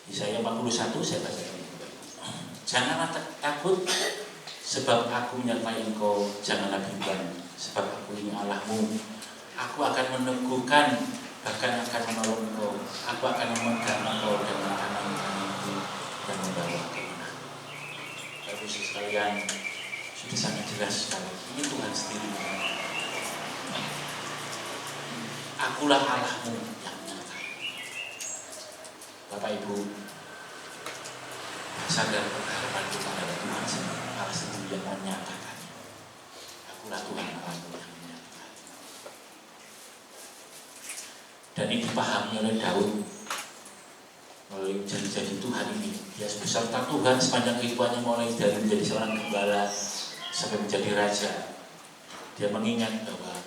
S5: Yesaya 41 saya baca. Janganlah takut sebab aku menyertai engkau, janganlah bimbang sebab aku ini Allahmu. Aku akan meneguhkan, bahkan akan menolong engkau. Aku akan memegang engkau dengan tangan kananku dan membawa kemenangan. Bapak Ibu sekalian, sudah sangat jelas sekali. Ini Tuhan sendiri. Akulah Allahmu yang menyertai. Bapak Ibu, sadar pengharapan kita pada Tuhan sendiri, Allah sendiri yang menyatakan. Akulah Tuhan Allahmu yang menyatakan. Dan ini dipahami oleh Daud melalui janji-janji Tuhan ini. Dia beserta Tuhan sepanjang kehidupannya, mulai dari menjadi seorang gembala sampai menjadi raja. Dia mengingat bahwa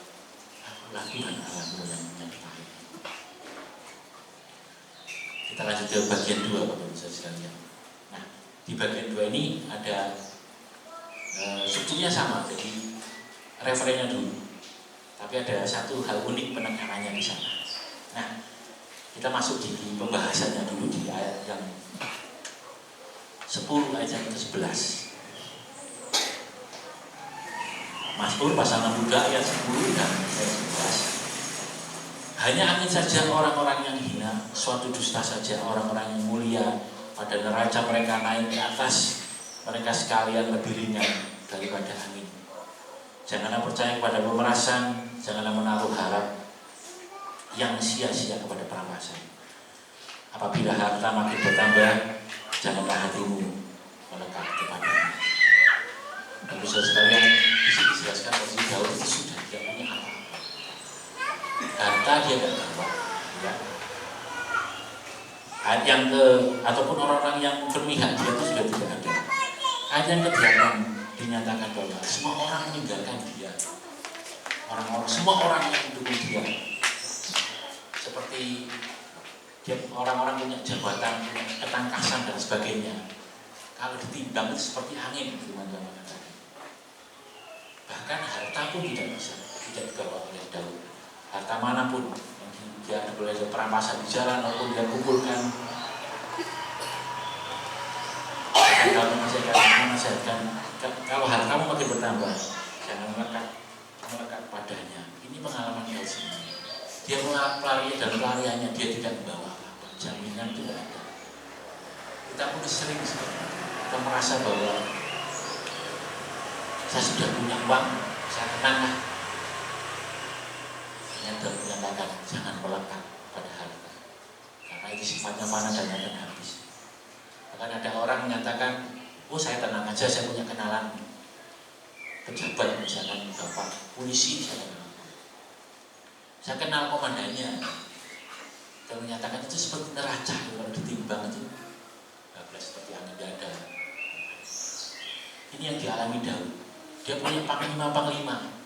S5: akulah Tuhan Allahmu yang menyertai. Kita lanjut ke bagian 2, Bapak Ibu sekalian. Nah, di bagian 2 ini ada strukturnya sama, jadi referennya dulu. Tapi ada satu hal unik penekanannya di sana. Nah, kita masuk di pembahasannya dulu di ayat yang 10 ayat yang ke-11. Mazmur pasal 62 ayat 10 dan ayat 11. Hanya angin saja orang-orang yang hina, suatu dusta saja orang-orang yang mulia, pada neraca mereka naik ke atas, mereka sekalian lebih ringan daripada angin. Janganlah percaya kepada pemerasan, janganlah menaruh harap yang sia-sia kepada perampasan. Apabila harta makin bertambah, janganlah hatimu melekat kepadanya. Lalu sekalian bisa dijelaskan bahwa Daud itu sudah tidak punya apa. Harta dia tidak bawa, ya. Ayat yang ataupun orang-orang yang berpihak dia itu sudah tidak ada. Ayat yang ke-8 dinyatakan bahwa semua orang meninggalkan dia. Semua orang yang mendukung dia. Seperti orang-orang punya jabatan, punya ketangkasan dan sebagainya. Kalau ditimbang itu seperti angin, teman-teman. Bahkan harta pun tidak bisa, tidak dibawa oleh Daud. Harta manapun yang dia boleh perampasan di jalan maupun dia kumpulkan. Kalau menasihatkan, kalau hartamu makin bertambah, jangan melekat padanya. Ini pengalaman Daud sendiri. Dia pelari dan pelariannya dia tidak membawa apa-apa, jaminan tidak ada. Kita pun sering kita merasa bahwa saya sudah punya uang, saya tenang lah. Hanya menyatakan jangan melekat pada harta, karena itu sifatnya fana dan akan habis. Bahkan ada orang menyatakan, oh saya tenang aja, saya punya kenalan pejabat, misalkan bapak polisi, saya kenal komandannya. Dan menyatakan itu seperti neraca, kalau ditimbang itu bablas seperti angin dada. Ini yang dialami Daud. Dia punya panglima,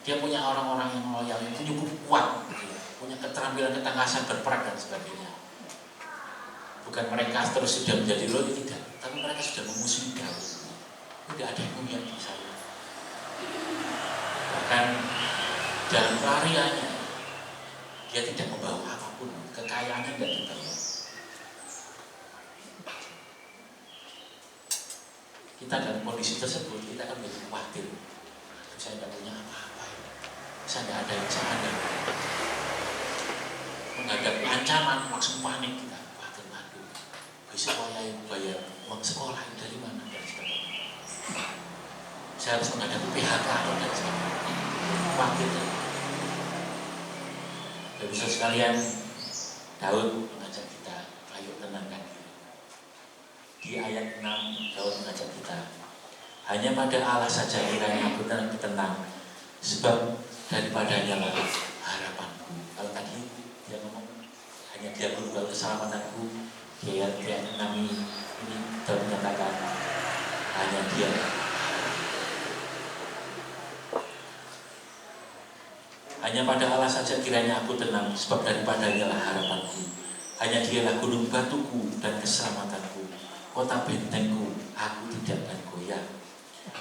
S5: dia punya orang-orang yang loyal, itu cukup kuat, punya keterampilan ketangkasan berperang dan sebagainya. Bukan mereka terus sudah menjadi loyal, tidak, tapi mereka sudah memusuhi Daud. Tidak ada yang melihat di sana. Bahkan dalam pelariannya dia tidak membawa apapun, kekayaannya tidak dibawa. Kita dalam kondisi tersebut kita akan menjadi khawatir. Saya tidak punya apa-apa, saya tidak ada yang saya andalkan. Menghadapi ancaman langsung panik kita, khawatir, aduh, besok saya bayar uang sekolah dari mana dan sebagainya. Saya harus menghadapi PHK dan sebagainya. Khawatir. Dan bisa sekalian, Daud mengajak kita, ayo tenangkan. Di ayat 6 Daud mengajak kita, hanya pada Allah saja kiranya aku tenang, sebab daripadanya lah harapanku. Kalau tadi dia ngomong hanya dia berubah keselamatanku, di ayat 6 ini Daud menyatakan hanya dia. Hanya pada Allah saja kiranya aku tenang, sebab daripadanya lah harapanku. Hanya dialah gunung batuku dan keselamatanku, kota bentengku, aku tidak akan goyah.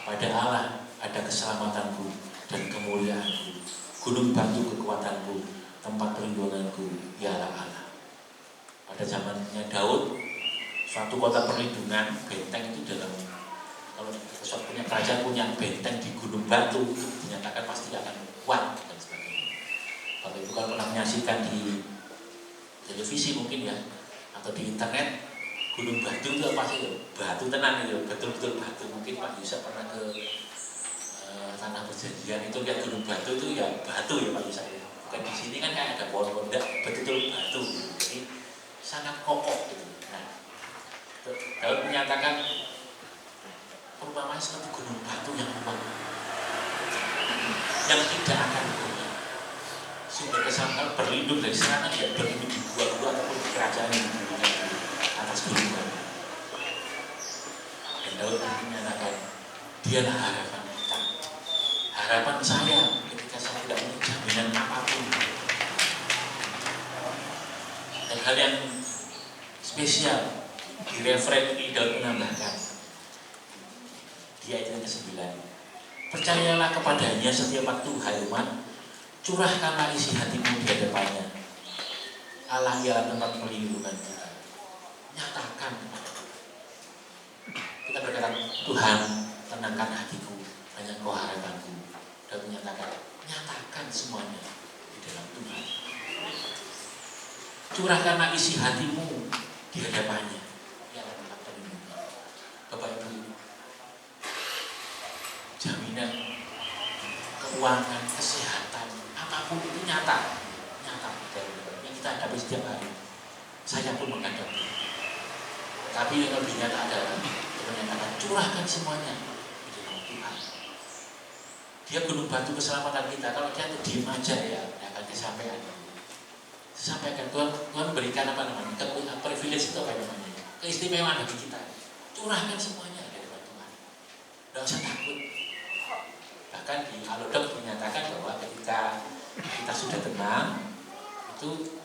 S5: Pada Allah ada keselamatanku dan kemuliaanku, gunung batu kekuatanku, tempat perlindunganku, ialah Allah. Pada zamannya Daud, suatu kota perlindungan, benteng itu dalam, kalau suatu punya kerajaan punya benteng di gunung batu, dinyatakan pasti akan kuat dan sebagainya. Kalau itu kan pernah menyaksikan di televisi mungkin ya, atau di internet, gunung batu itu apa sih? Batu tenang itu, betul-betul batu. Mungkin Pak Yusa pernah ke tanah perjanjian itu lihat gunung batu itu ya batu ya Pak Yusa. Bukan di sini kan kayak ada pohon-pohon, betul-betul batu. Jadi sangat kokoh gitu. Nah, Daud menyatakan perumpamaan seperti gunung batu yang kuat, yang tidak akan goyah. Sumber keselamatan berlindung dari serangan, ya berlindung di gua-gua ataupun di kerajaan yang di atas gunungan. Dan Daud menyatakan, dialah harapan kita, harapan saya ketika saya tidak punya jaminan apapun. Dan hal yang spesial di referen ini Daud menambahkan di ayat yang ke-9, percayalah kepadanya setiap waktu, hai umat, curahkanlah isi hatimu di hadapannya. Allah ialah tempat perlindungan kita. Nyatakan kepada kita berkata, Tuhan tenangkan hatiku, hanya Kau harapanku. Dan menyatakan, nyatakan semuanya di dalam Tuhan. Curahkanlah isi hatimu di hadapannya. Ialah tempat perlindungan. Bapak Ibu, jaminan keuangan, kesehatan, apapun itu nyata yang kita hadapi setiap hari. Saya pun menghadapi. Tapi yang lebih nyata adalah menyatakan curahkan semuanya di dalam Tuhan. Dia gunung batu keselamatan kita. Kalau dia diem aja ya akan disampaikan. Sampaikan Tuhan berikan apa namanya? Privilege itu apa namanya? Keistimewaan bagi kita. Curahkan semuanya di dalam Tuhan. Tidak usah takut. Bahkan di Halodoc menyatakan bahwa ketika kita sudah tenang, itu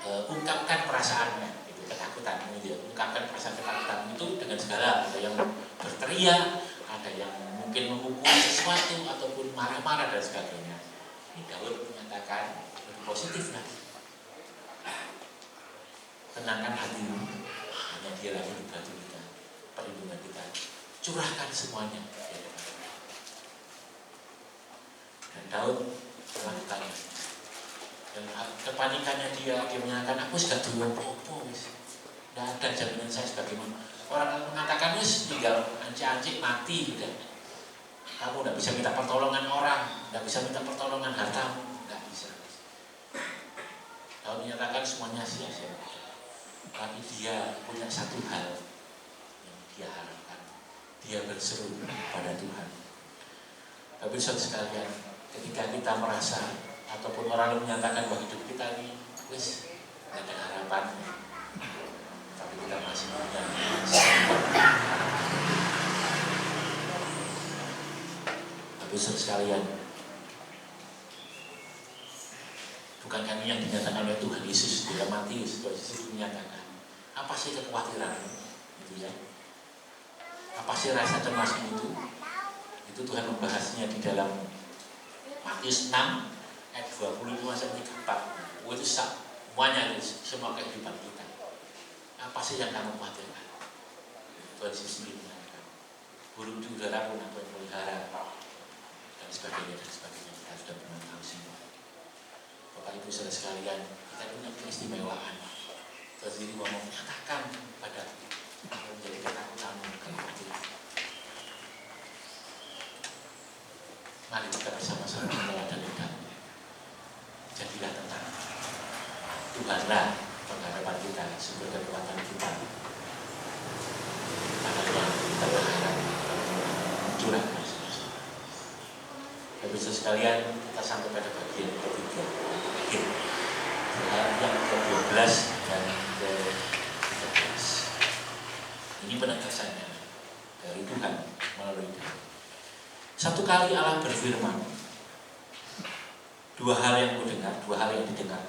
S5: ungkapkan perasaannya, itu ketakutan, ungkapkan perasaan ketakutan itu dengan segala, ada yang berteriak, ada yang mungkin memukul sesuatu ataupun marah-marah dan sebagainya. Ini Daud menyatakan lebih positif lagi. Tenangkan hatimu, hanya Dia lagi di batu kita, perlindungan kita. Curahkan semuanya. Dan Daud telah bertanya, Dan kepanikannya dia menyatakan aku sudah dulu apa-apa wis. Tidak ada jaminan saya sebagai orang mengatakan wis tinggal anci-anci mati gitu. Kamu tidak bisa minta pertolongan orang, tidak bisa minta pertolongan hartamu, tidak bisa. Kalau menyatakan semuanya sia-sia. Tapi dia punya satu hal yang dia harapkan. Dia berseru pada Tuhan. Tapi saudara sekalian, ketika kita merasa ataupun orang yang menyatakan bahwa hidup kita ini wis tidak ada harapan, tapi kita masih punya tapi saudara sekalian, bukan kami yang dinyatakan oleh Tuhan Yesus di dalam Matius, Tuhan Yesus menyatakan apa sih kekhawatiran itu ya, apa sih rasa cemasmu itu Tuhan membahasnya di dalam Matius 6 ayat 25 sampai 34. Itu semuanya semua kehidupan kita. Apa sih yang kamu khawatirkan? Tuhan Yesus sendiri mengatakan, burung di udara pun aku yang pelihara, dan sebagainya. Kita sudah pernah tahu semua. Bapak Ibu saudara sekalian, kita punya keistimewaan. Tuhan sendiri mau menyatakan pada menjadi ketakutanmu, kekhawatiran. Mari kita bersama-sama meneladani Daud. Jadilah tenang. Tuhanlah pengharapan kita, sumber kekuatan kita. Padanya kita berharap curah masing-masing. Bapak Ibu sekalian, kita sampai pada bagian ketiga. Yang ke-12 dan ke-13. Ini penegasannya dari Tuhan melalui Daud. Satu kali Allah berfirman, dua hal yang didengar,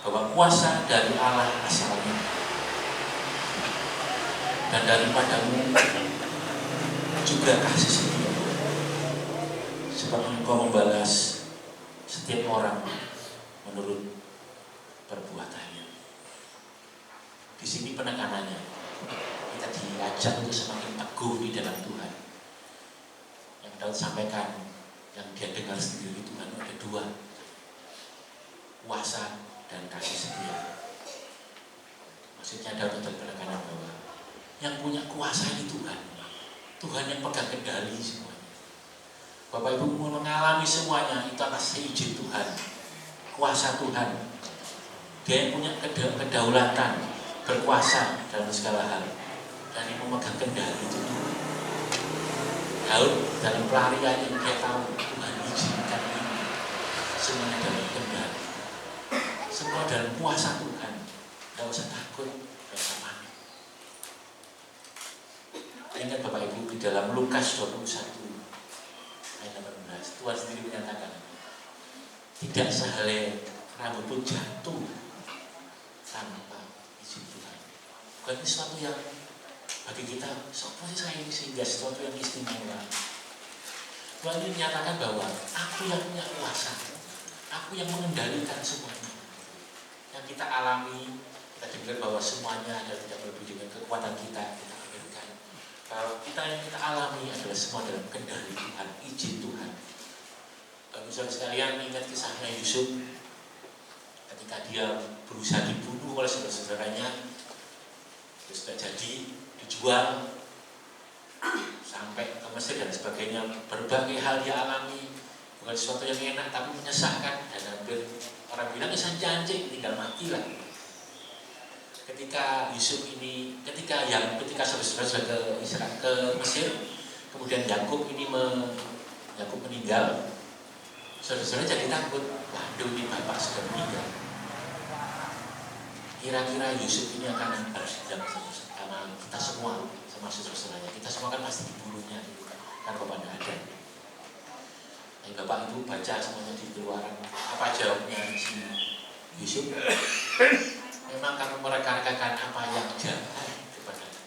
S5: bahwa kuasa dari Allah asalnya, dan daripadamu juga kasih setia, sebab engkau membalas setiap orang menurut perbuatannya. Di sini penekanannya, kita diajak untuk semakin teguh di dalam Tuhan. Daud sampaikan yang dia dengar sendiri Tuhan ada dua, kuasa dan kasih setia. Maksudnya Daud berpenekanan bahwa yang punya kuasa ini Tuhan yang pegang kendali semuanya. Bapak Ibu mau mengalami semuanya itu atas izin Tuhan, kuasa Tuhan. Dia yang punya kedaulatan, berkuasa dalam segala hal, dan yang memegang kendali itu Tuhan. Daud dalam pelariannya dia tahu Tuhan izinkan ini semuanya dalam kendali, semua dalam kuasa Tuhan. Tidak usah takut, tidak usah panik. Ingat Bapak Ibu di dalam Lukas 21 ayat 18 Tuhan sendiri menyatakan tidak sehelai rambut pun jatuh tanpa izin Tuhan. Bukan ini sesuatu yang bagi kita, sehingga sesuatu yang istimewa. Tuhan ini menyatakan bahwa aku yang punya kuasa, aku yang mengendalikan semuanya. Yang kita alami, kita dengar bahwa semuanya ada tidak berlebih dengan kekuatan kita berikan. Kalau kita yang kita alami adalah semua dalam kendali Tuhan, izin Tuhan. Bapak Ibu sekalian, ingat kisahnya Yusuf ketika dia berusaha dibunuh oleh saudara-saudaranya, terus tidak jadi, dijual sampai ke Mesir dan sebagainya. Berbagai hal dia alami, bukan sesuatu yang enak tapi menyesakkan, dan hampir orang bilang janji tinggal mati lah. Ketika Yusuf ini, ketika saudara-saudara ke Mesir, kemudian Yakub meninggal, saudara-saudara jadi takut. Waduh, ini bapak sudah meninggal. Kira-kira Yusuf ini akan bersidang sama kita semua, sama saudara-saudaranya. Kita semua kan pasti dibunuhnya, kan bapak tidak ada. Tapi bapak ibu baca semuanya di Keluaran. Apa jawabnya si Yusuf? Memang kamu mereka-rekakan apa yang jahat kepadanya,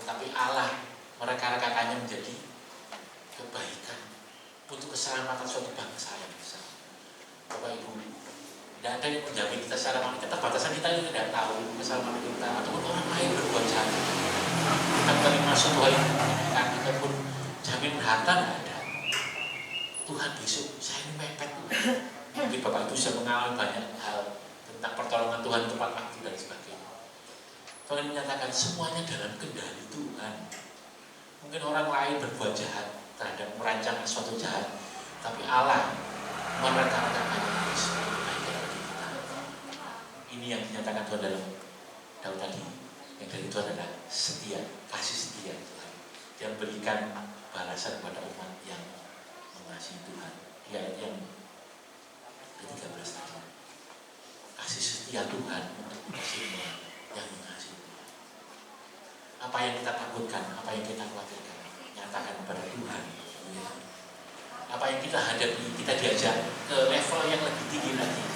S5: tetapi Allah mereka-rekakannya menjadi kebaikan untuk keselamatan suatu bangsa yang besar. Bapak ibu, tidak ada yang menjamin kita secara manusia. Keterbatasan kita yang tidak tahu keselamatan kita ataupun orang lain berbuat jahat. Kita kali masuk Tuhan kita pun jamin harta tidak ada. Tuhan besok saya ini mepet Tuhan. Mungkin Bapak Ibu sudah mengalami banyak hal tentang pertolongan Tuhan tepat waktu dan sebagainya. Tuhan menyatakan semuanya dalam kendali Tuhan. Mungkin orang lain berbuat jahat terhadap merancang suatu jahat, tapi Allah merencanakannya sebagai kebaikan bagi kita. Ini yang dinyatakan Tuhan dalam Daud tadi. Yang dari itu adalah setia, kasih setia Tuhan. Dia memberikan balasan kepada umat yang mengasihi Tuhan. Di ayat yang ke-13 tadi. Kasih setia Tuhan untuk kita semua yang mengasihi Tuhan. Apa yang kita takutkan, apa yang kita khawatirkan, nyatakan kepada Tuhan. Apa yang kita hadapi, kita diajak ke level yang lebih tinggi lagi.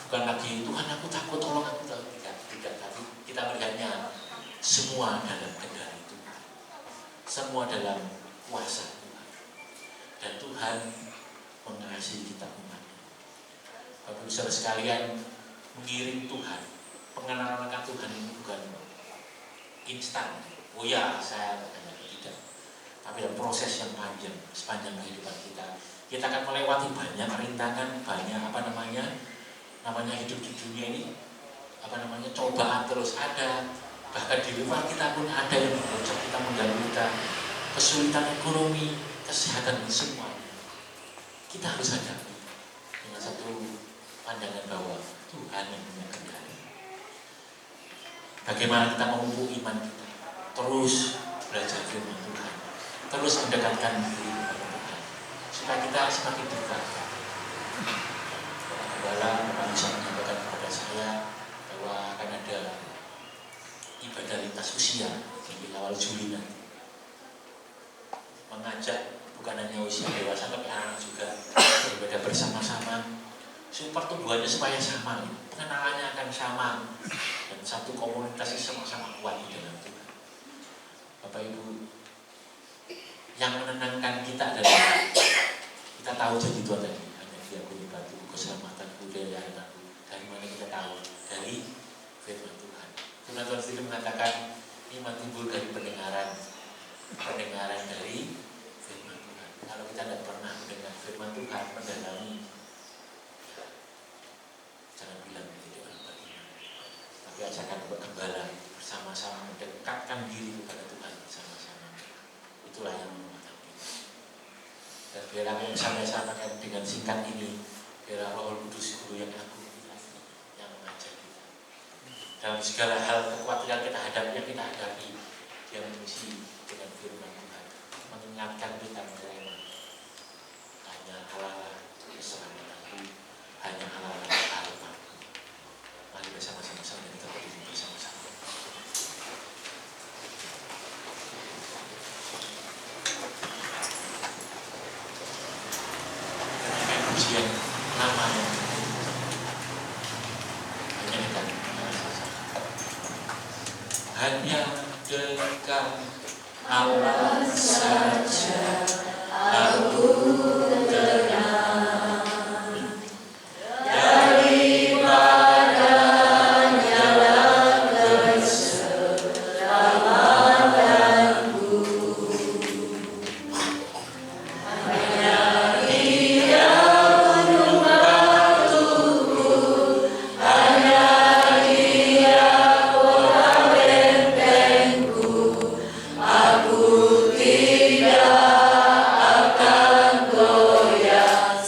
S5: Bukan lagi Tuhan aku takut, tolong aku takut. Tidak, tapi kita melihatnya semua dalam kendali Tuhan, semua dalam kuasa Tuhan, dan Tuhan mengasihi kita umatnya. Bapak Ibu Saudara sekalian, mengiring Tuhan, pengenalan akan Tuhan ini bukan instan. Oh ya, saya katanya tidak. Tapi dalam proses yang panjang, sepanjang kehidupan kita akan melewati banyak rintangan, banyak namanya hidup di dunia ini. Cobaan terus ada, bahkan di luar kita pun ada yang menghujat kita, mengganggu kita, kesulitan ekonomi, kesehatan, semua kita harus hadapi dengan satu pandangan bahwa Tuhan yang punya kendali. Bagaimana kita memupuk iman kita, terus belajar firman Tuhan, terus mendekatkan diri kepada Tuhan, supaya kita semakin dekat. Gembala bisa menyampaikan kepada saya bahwa akan ada ibadah lintas usia di awal Juli nanti, mengajak bukan hanya usia dewasa tapi anak juga beribadah bersama-sama, supaya pertumbuhannya supaya sama, pengenalannya akan sama, dan satu komunitas sama-sama kuat di dalam Tuhan. Bapak Ibu, yang menenangkan kita adalah kita tahu janji Tuhan tadi, hanya Dia kuni batu keselamatanku dari harapanku. Dari mana kita tahu? Dari firman Tuhan. Firman Tuhan sendiri mengatakan iman timbul dari pendengaran dari firman Tuhan. Kalau kita tidak pernah mendengar firman Tuhan, mendalami, jangan bilang tidak orang beriman. Tapi ajarkan kepada gembala bersama-sama mendekatkan diri kepada Tuhan bersama-sama. Itulah yang menguatkan kita. Dan biarlah yang saya sampaikan dengan singkat ini, biarlah Roh Kudus guru yang aku yang mengajar kita. Dalam segala hal kekhawatiran kita hadapi, Dia mengisi dengan firman Tuhan, mengingatkan kita bahwa hanya Allah keselamatanku, hanya Allah harapanku. Mari bersama-sama kita berdiri bersama-sama. Dengan pujian namanya, hanya dekat Allah saja aku tenang, daripadanya lah keselamatanku. Hanya Dia gunung batuku, hanya Dia kota bentengku. Aku tidak akan goyah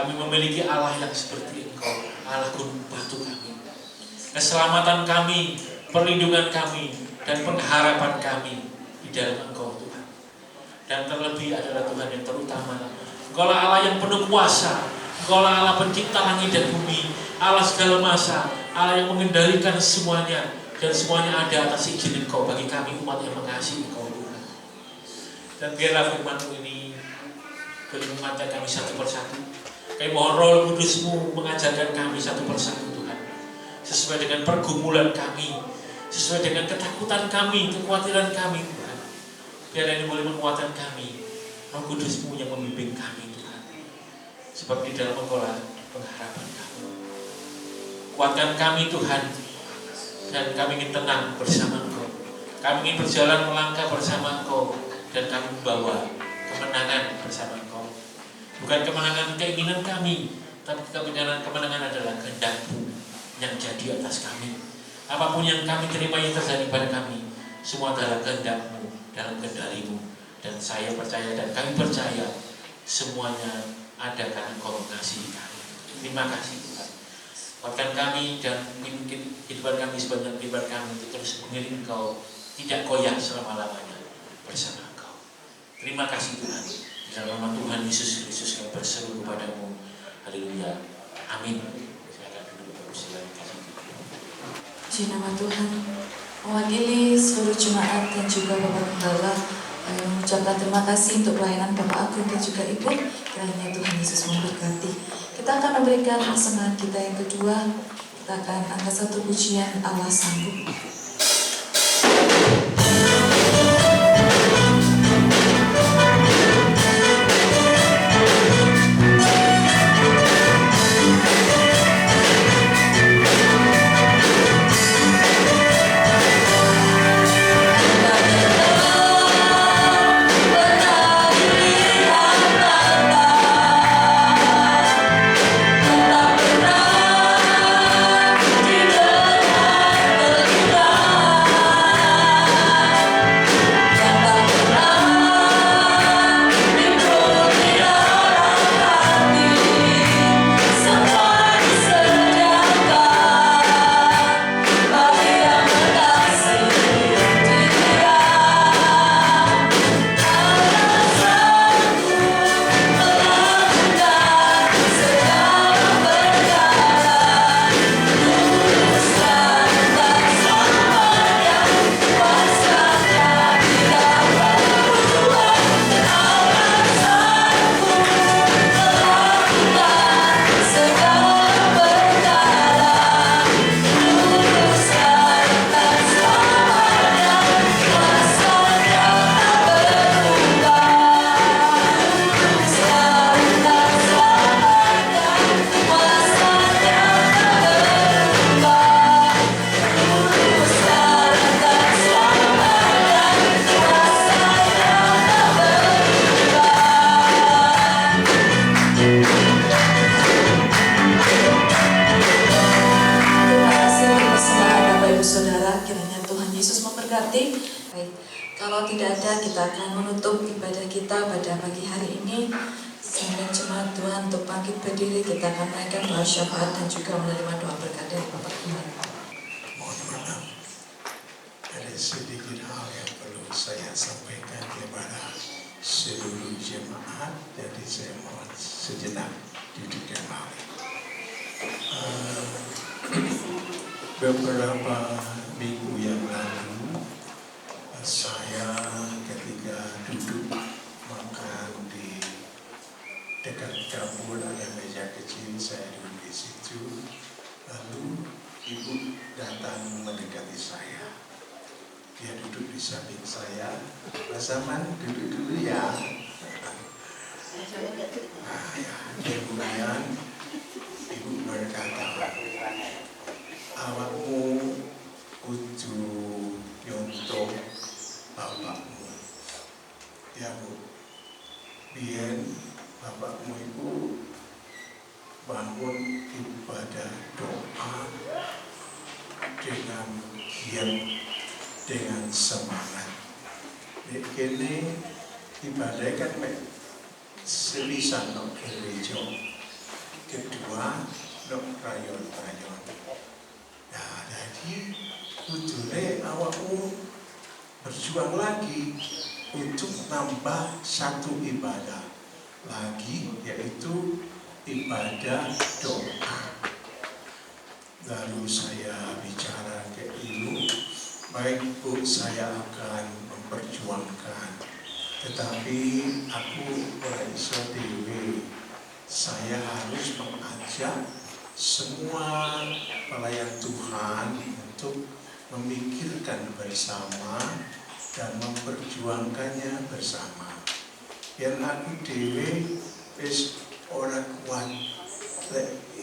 S5: Kami memiliki Allah yang seperti Engkau, Allah gunung batu kami. Keselamatan kami, perlindungan kami, dan pengharapan kami di dalam Engkau Tuhan. Dan terlebih adalah Tuhan yang terutama, Engkaulah Allah yang penuh kuasa, Engkaulah Allah pencipta langit dan bumi, Allah segala masa, Allah yang mengendalikan semuanya, dan semuanya ada atas izin Engkau bagi kami umat yang mengasihi Engkau Tuhan. Dan biarlah firman-Mu ini boleh mengajar kami satu persatu. Kami mohon Roh Kudus-Mu mengajarkan kami satu persatu Tuhan, sesuai dengan pergumulan kami, sesuai dengan ketakutan kami, kekhawatiran kami Tuhan. Biar ini boleh menguatkan kami, Roh Kudus-Mu yang membimbing kami Tuhan. Sebab di dalam Engkaulah pengharapan kami. Kuatkan kami Tuhan, dan kami ingin tenang bersama Engkau. Kami ingin berjalan melangkah bersama Engkau, dan kami membawa kemenangan bersama Engkau. Bukan kemenangan keinginan kami, tapi kemenangan adalah kehendak-Mu yang jadi atas kami. Apapun yang kami terima yang terjadi pada kami, semua adalah kehendak-Mu dalam kendali-Mu. Dan saya percaya dan kami percaya semuanya ada karena Engkau mengasihi kami. Terima kasih Tuhan. Kuatkan kami dan mungkin kehidupan kami sebanyak kehidupan kami untuk terus mengiring Engkau, tidak goyah selama-lamanya bersama Engkau. Terima kasih Tuhan. Dalam nama Tuhan Yesus Kristus kami berseru kepadamu. Haleluya. Amin. Silakan duduk Bapak Ibu sekalian.
S1: Puji nama Tuhan. Mewakili seluruh jemaat dan juga Bapak Gembala, mengucapkan terima kasih untuk pelayanan Bapak Agung dan juga Ibu. Kiranya Tuhan Yesus memberkati. Kita akan memberikan pasangan kita yang kedua. Kita akan angkat satu pujian Allah Sanggup. Kalau tidak ada, kita akan menutup ibadah kita pada pagi hari ini. Sehingga jemaat Tuhan untuk bangkit berdiri, kita akan menaikkan doa syafaat dan juga menerima doa berkat dari Bapak Tuhan.
S6: Mohon maaf, ada sedikit hal yang perlu saya sampaikan kepada seluruh jemaat. Jadi saya mohon sejenak duduk kembali. Beberapa minggu yang lalu, saya ketika duduk makan di dekat dapur ada meja kecil, saya duduk di situ. Lalu ibu datang mendekati saya. Dia duduk di samping saya. Mas Aman, duduk dulu ya. Kemudian ibu berkata, awakmu kudu nyontoh bapakmu. Ya Bu, biar bapakmu itu bangun ibadah doa dengan giat, dengan semangat. Ini ibadah kan sebisa no gereja, kedua nok rayon-rayon. Nah, jadi kudune awakmu berjuang lagi untuk nambah satu ibadah lagi, yaitu ibadah doa. Lalu saya bicara ke ibu, baik Bu, saya akan memperjuangkan, tetapi aku merasa dewe, saya harus mengajak semua pelayan Tuhan untuk memikirkan bersama dan memperjuangkannya bersama. Yang aku dewe wis ora kuat,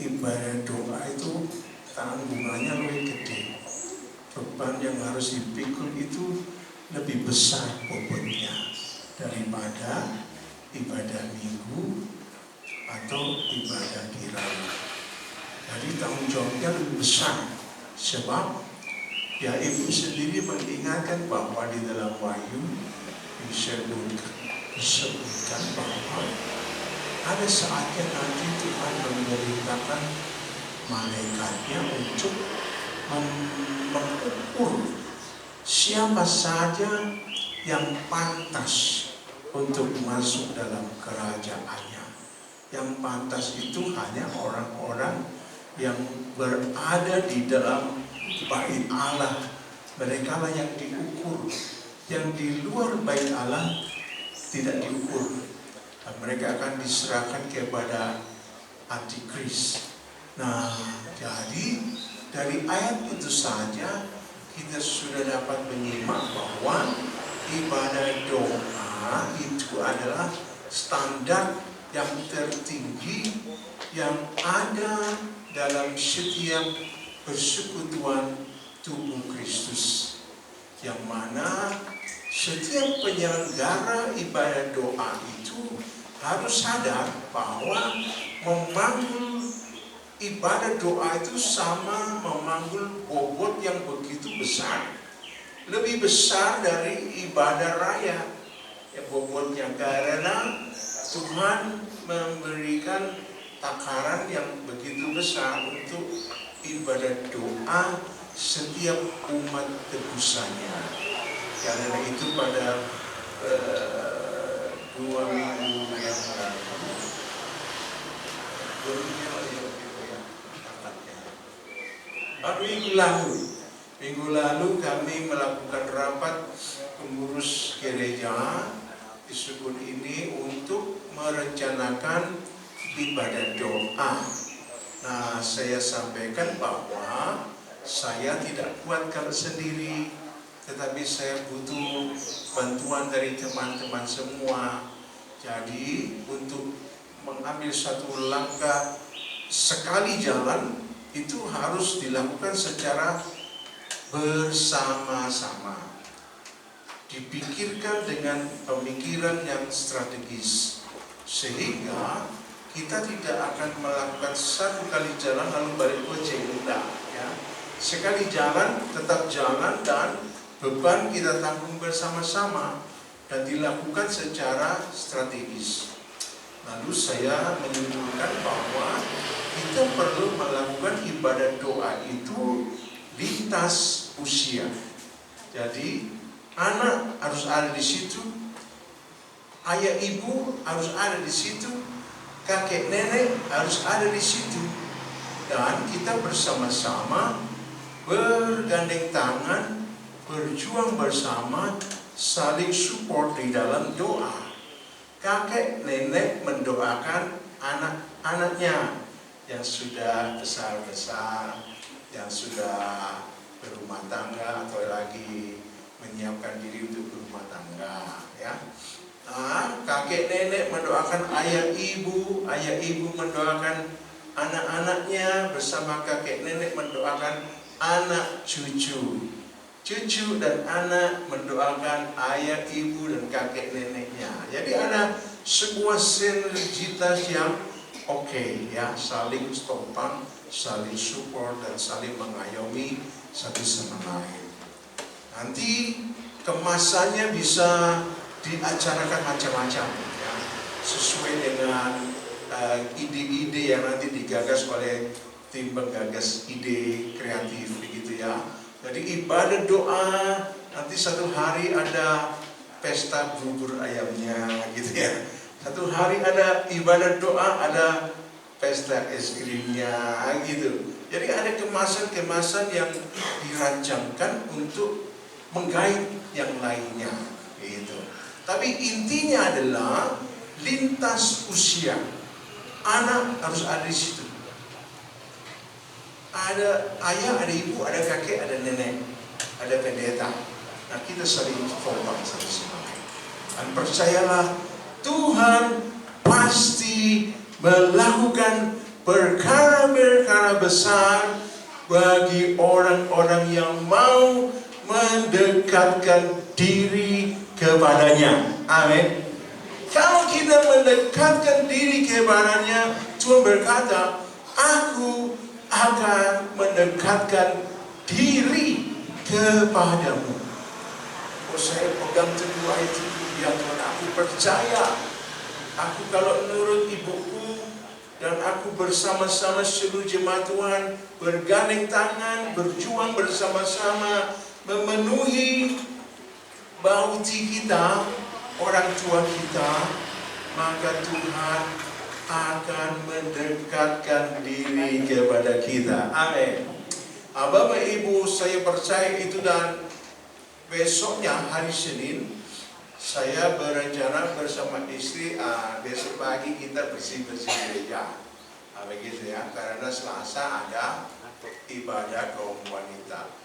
S6: ibadah doa itu tanggungannya lebih gede, beban yang harus dipikul itu lebih besar bobotnya daripada ibadah minggu atau ibadah dirawat. Jadi tanggung jawabnya lebih besar, sebab ya ibu sendiri mengingatkan bahwa di dalam Wahyu disebutkan bahwa ada saatnya nanti Tuhan memerintahkan malaikatnya untuk mengukur siapa saja yang pantas untuk masuk dalam kerajaannya. Yang pantas itu hanya orang-orang yang berada di dalam bait Allah. Mereka lah yang diukur. Yang di luar bait Allah tidak diukur. Dan mereka akan diserahkan kepada antikris. Nah, jadi dari ayat itu saja kita sudah dapat menyimak bahwa ibadah doa itu adalah standar yang tertinggi yang ada dalam setiap persekutuan tubuh Kristus, yang mana setiap penyelenggara ibadah doa itu harus sadar bahwa memanggul ibadah doa itu sama memanggul bobot yang begitu besar, lebih besar dari ibadah raya ya bobotnya, karena Tuhan memberikan takaran yang begitu besar untuk ibadah doa setiap umat tebusannya. Karena itu pada 2 minggu yang lalu, minggu lalu kami melakukan rapat pengurus gereja di Sukun ini untuk merencanakan ibadah doa. Nah, saya sampaikan bahwa saya tidak kuat kalau sendiri, tetapi saya butuh bantuan dari teman-teman semua. Jadi untuk mengambil satu langkah sekali jalan itu harus dilakukan secara bersama-sama, dipikirkan dengan pemikiran yang strategis, sehingga kita tidak akan melakukan satu kali jalan lalu balik gojek, enggak ya. Sekali jalan tetap jalan dan beban kita tanggung bersama-sama dan dilakukan secara strategis. Lalu saya menyimpulkan bahwa kita perlu melakukan ibadah doa itu lintas usia. Jadi anak harus ada di situ, ayah ibu harus ada di situ, kakek nenek harus ada di situ, dan kita bersama-sama bergandeng tangan, berjuang bersama, saling support di dalam doa. Kakek nenek mendoakan anak-anaknya yang sudah besar-besar, yang sudah berumah tangga atau lagi menyiapkan diri untuk berumah tangga ya. Nah, kakek nenek mendoakan ayah ibu mendoakan anak-anaknya, bersama kakek nenek mendoakan anak cucu dan anak mendoakan ayah ibu dan kakek neneknya. Jadi ada sebuah sinergitas yang oke ya, saling topang, saling support dan saling mengayomi satu sama lain. Nanti kemasannya bisa diacarakan macam-macam ya, sesuai dengan ide-ide yang nanti digagas oleh tim penggagas ide kreatif begitu ya. Jadi ibadah doa, nanti satu hari ada pesta bubur ayamnya gitu ya. Satu hari ada ibadah doa, ada pesta es krimnya gitu. Jadi ada kemasan-kemasan yang dirancangkan untuk menggait yang lainnya gitu. Tapi intinya adalah lintas usia. Anak harus ada di situ. Ada ayah, ada ibu, ada kakek, ada nenek, ada pendeta. Nah, kita saling kompak satu sama lain. Dan percayalah, Tuhan pasti melakukan perkara-perkara besar bagi orang-orang yang mau mendekatkan diri kepadanya. Amin. Kalau kita mendekatkan diri kepadanya, Tuhan berkata, aku akan mendekatkan diri kepadamu. Oh, saya pegang teguh ayat itu, ya Tuhan, aku percaya. Aku kalau menurut ibuku dan aku bersama-sama seluruh jemaat Tuhan bergandeng tangan, berjuang bersama-sama memenuhi bauti kita, orang tua kita, maka Tuhan akan mendekatkan diri kepada kita. Amin. Bapak Ibu, saya percaya itu, dan besoknya hari Senin saya berencana bersama istri besok pagi kita bersih-bersih gereja. Begitu ya, karena Selasa ada ibadah kaum wanita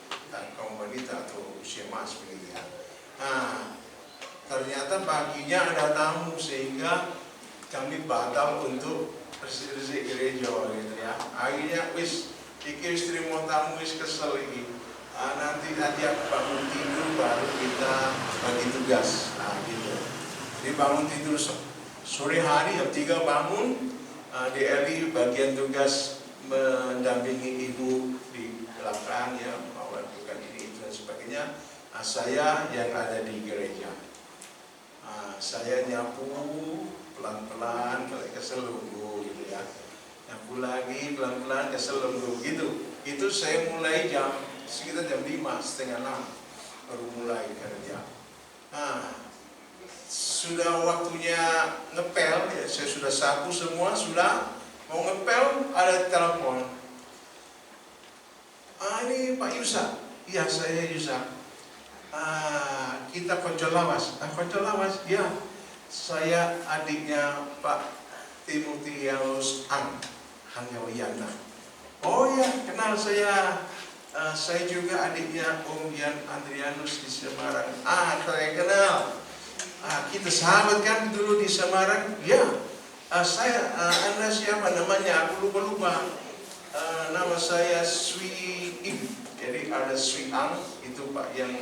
S6: atau usia emas begitu ya. Ternyata paginya ada tamu sehingga kami batal untuk bersih-bersih gereja gitu ya. Akhirnya pikir istri mau tamu kesel ini. Nanti aku bangun tidur baru kita bagi tugas. Gitu. Jadi bangun tidur sore hari jam 3 bangun, DLI bagian tugas mendampingi ibu di belakang ya, melakukan ini itu dan sebagainya. Saya yang ada di gereja. Saya nyapu pelan-pelan ke selungguh gitu ya. Nyapu lagi pelan-pelan ke selungguh gitu. Itu saya mulai sekitar jam 5, setengah 6 baru mulai kerja. Sudah waktunya ngepel ya, saya sudah sapu semua, sudah mau ngepel, ada telepon. Ini Pak Yusa. Iya, saya Yusa. Kita Konco Lawas. Konco Lawas, ya. Saya adiknya Pak Timotius Hanyawiana. Oh ya, kenal saya. Saya juga adiknya Om Yan Andrianus di Semarang. Saya kenal. Kita sahabat kan dulu di Semarang. Ya, Anda siapa namanya? Aku lupa. Nama saya Swi Im. Jadi ada Swi Ang, itu Pak Yan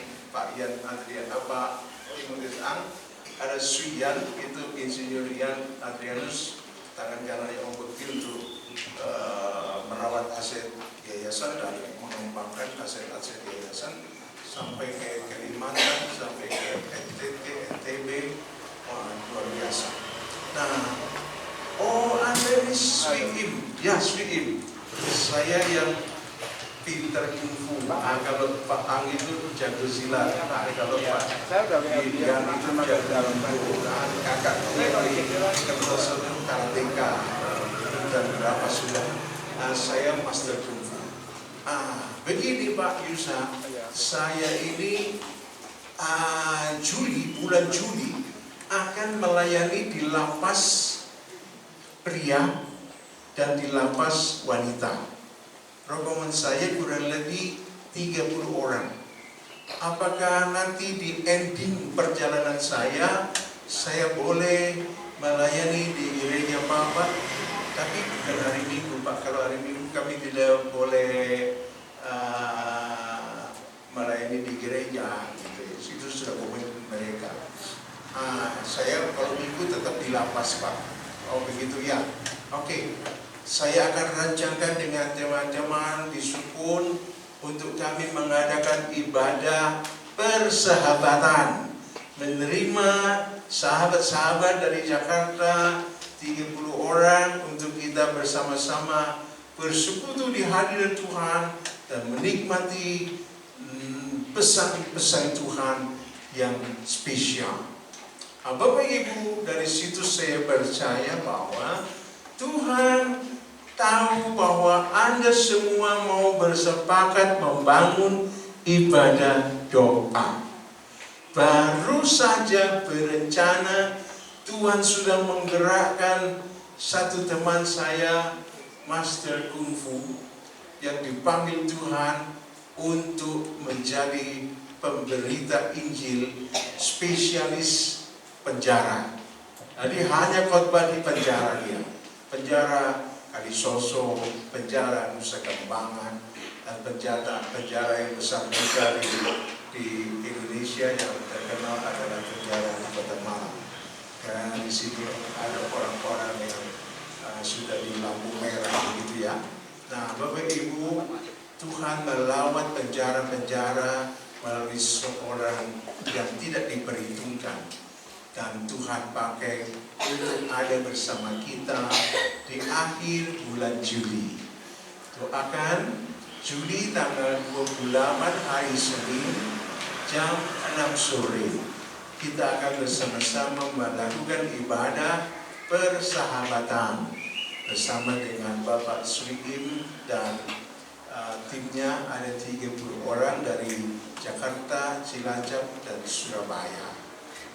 S6: Andrian, Pak Timotius Ang. Ada Swi Yan, itu Insinyur Yan Andrianus, tangan kanannya Om Bekti untuk merawat aset yayasan dan mengembangkan aset-aset yayasan sampai ke Kalimantan, sampai ke NTT, NTB, luar biasa. Anda ini Swi Im. Ya, Swi Im. Saya yang pintar kungfu. Kalau Pak Ang itu jago silat. Kalau Pak Ian itu jago kungfu. Kakak kertas itu karateka. Dan berapa sudah? Saya master kungfu. Begini Pak Yusa, saya ini bulan Juli akan melayani di lapas pria dan di lapas wanita. Rombongan saya kurang lebih 30 orang. Apakah nanti di ending perjalanan saya boleh melayani di gereja Bapak? Tapi bukan hari Minggu Pak. Kalau hari Minggu kami tidak boleh melayani di gereja. Gitu. Itu sudah komitmen mereka. Saya kalau Minggu tetap di lapas Pak. Oh begitu ya. Oke. Saya akan rancangkan dengan teman-teman di Sukun untuk kami mengadakan ibadah persahabatan, menerima sahabat-sahabat dari Jakarta 30 orang bersama-sama bersekutu di hadirat Tuhan dan menikmati pesan-pesan Tuhan yang spesial. Bapak Ibu, dari situ saya percaya bahwa Tuhan tahu bahwa Anda semua mau bersepakat membangun ibadah doa. Baru saja berencana, Tuhan sudah menggerakkan satu teman saya, Master Kungfu, yang dipanggil Tuhan untuk menjadi pemberita Injil spesialis penjara. Jadi hanya khotbah di penjara dia. Penjara Kalisoso, penjara Nusa Kambangan, dan penjara yang besar juga di Indonesia yang terkenal adalah penjara di Kota Malang. Karena di sini ada orang-orang yang sudah di lampu merah gitu ya. Nah, Bapak Ibu, Tuhan melawat penjara-penjara melalui seorang yang tidak diperhitungkan, dan Tuhan pakai untuk ada bersama kita di akhir bulan Juli. Doakan Juli tanggal 28 hari Senin jam 6 sore. Kita akan bersama-sama melakukan ibadah persahabatan bersama dengan Bapak Sulim dan timnya. Ada 30 orang dari Jakarta, Cilacap, dan Surabaya.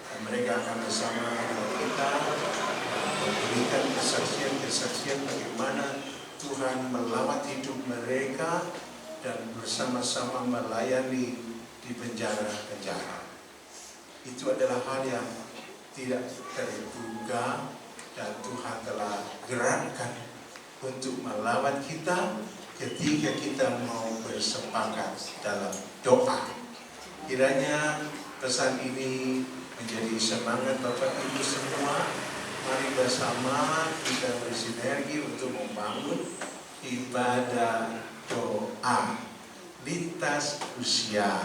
S6: Dan mereka akan bersama dengan kita memberikan kesaksian-kesaksian bagaimana Tuhan melawat hidup mereka dan bersama-sama melayani di penjara-penjara. Itu adalah hal yang tidak terduga, dan Tuhan telah gerakkan untuk melawat kita ketika kita mau bersepakat dalam doa. Kiranya pesan ini menjadi semangat Bapak Ibu semua. Mari bersama kita bersinergi untuk membangun ibadah doa lintas usia,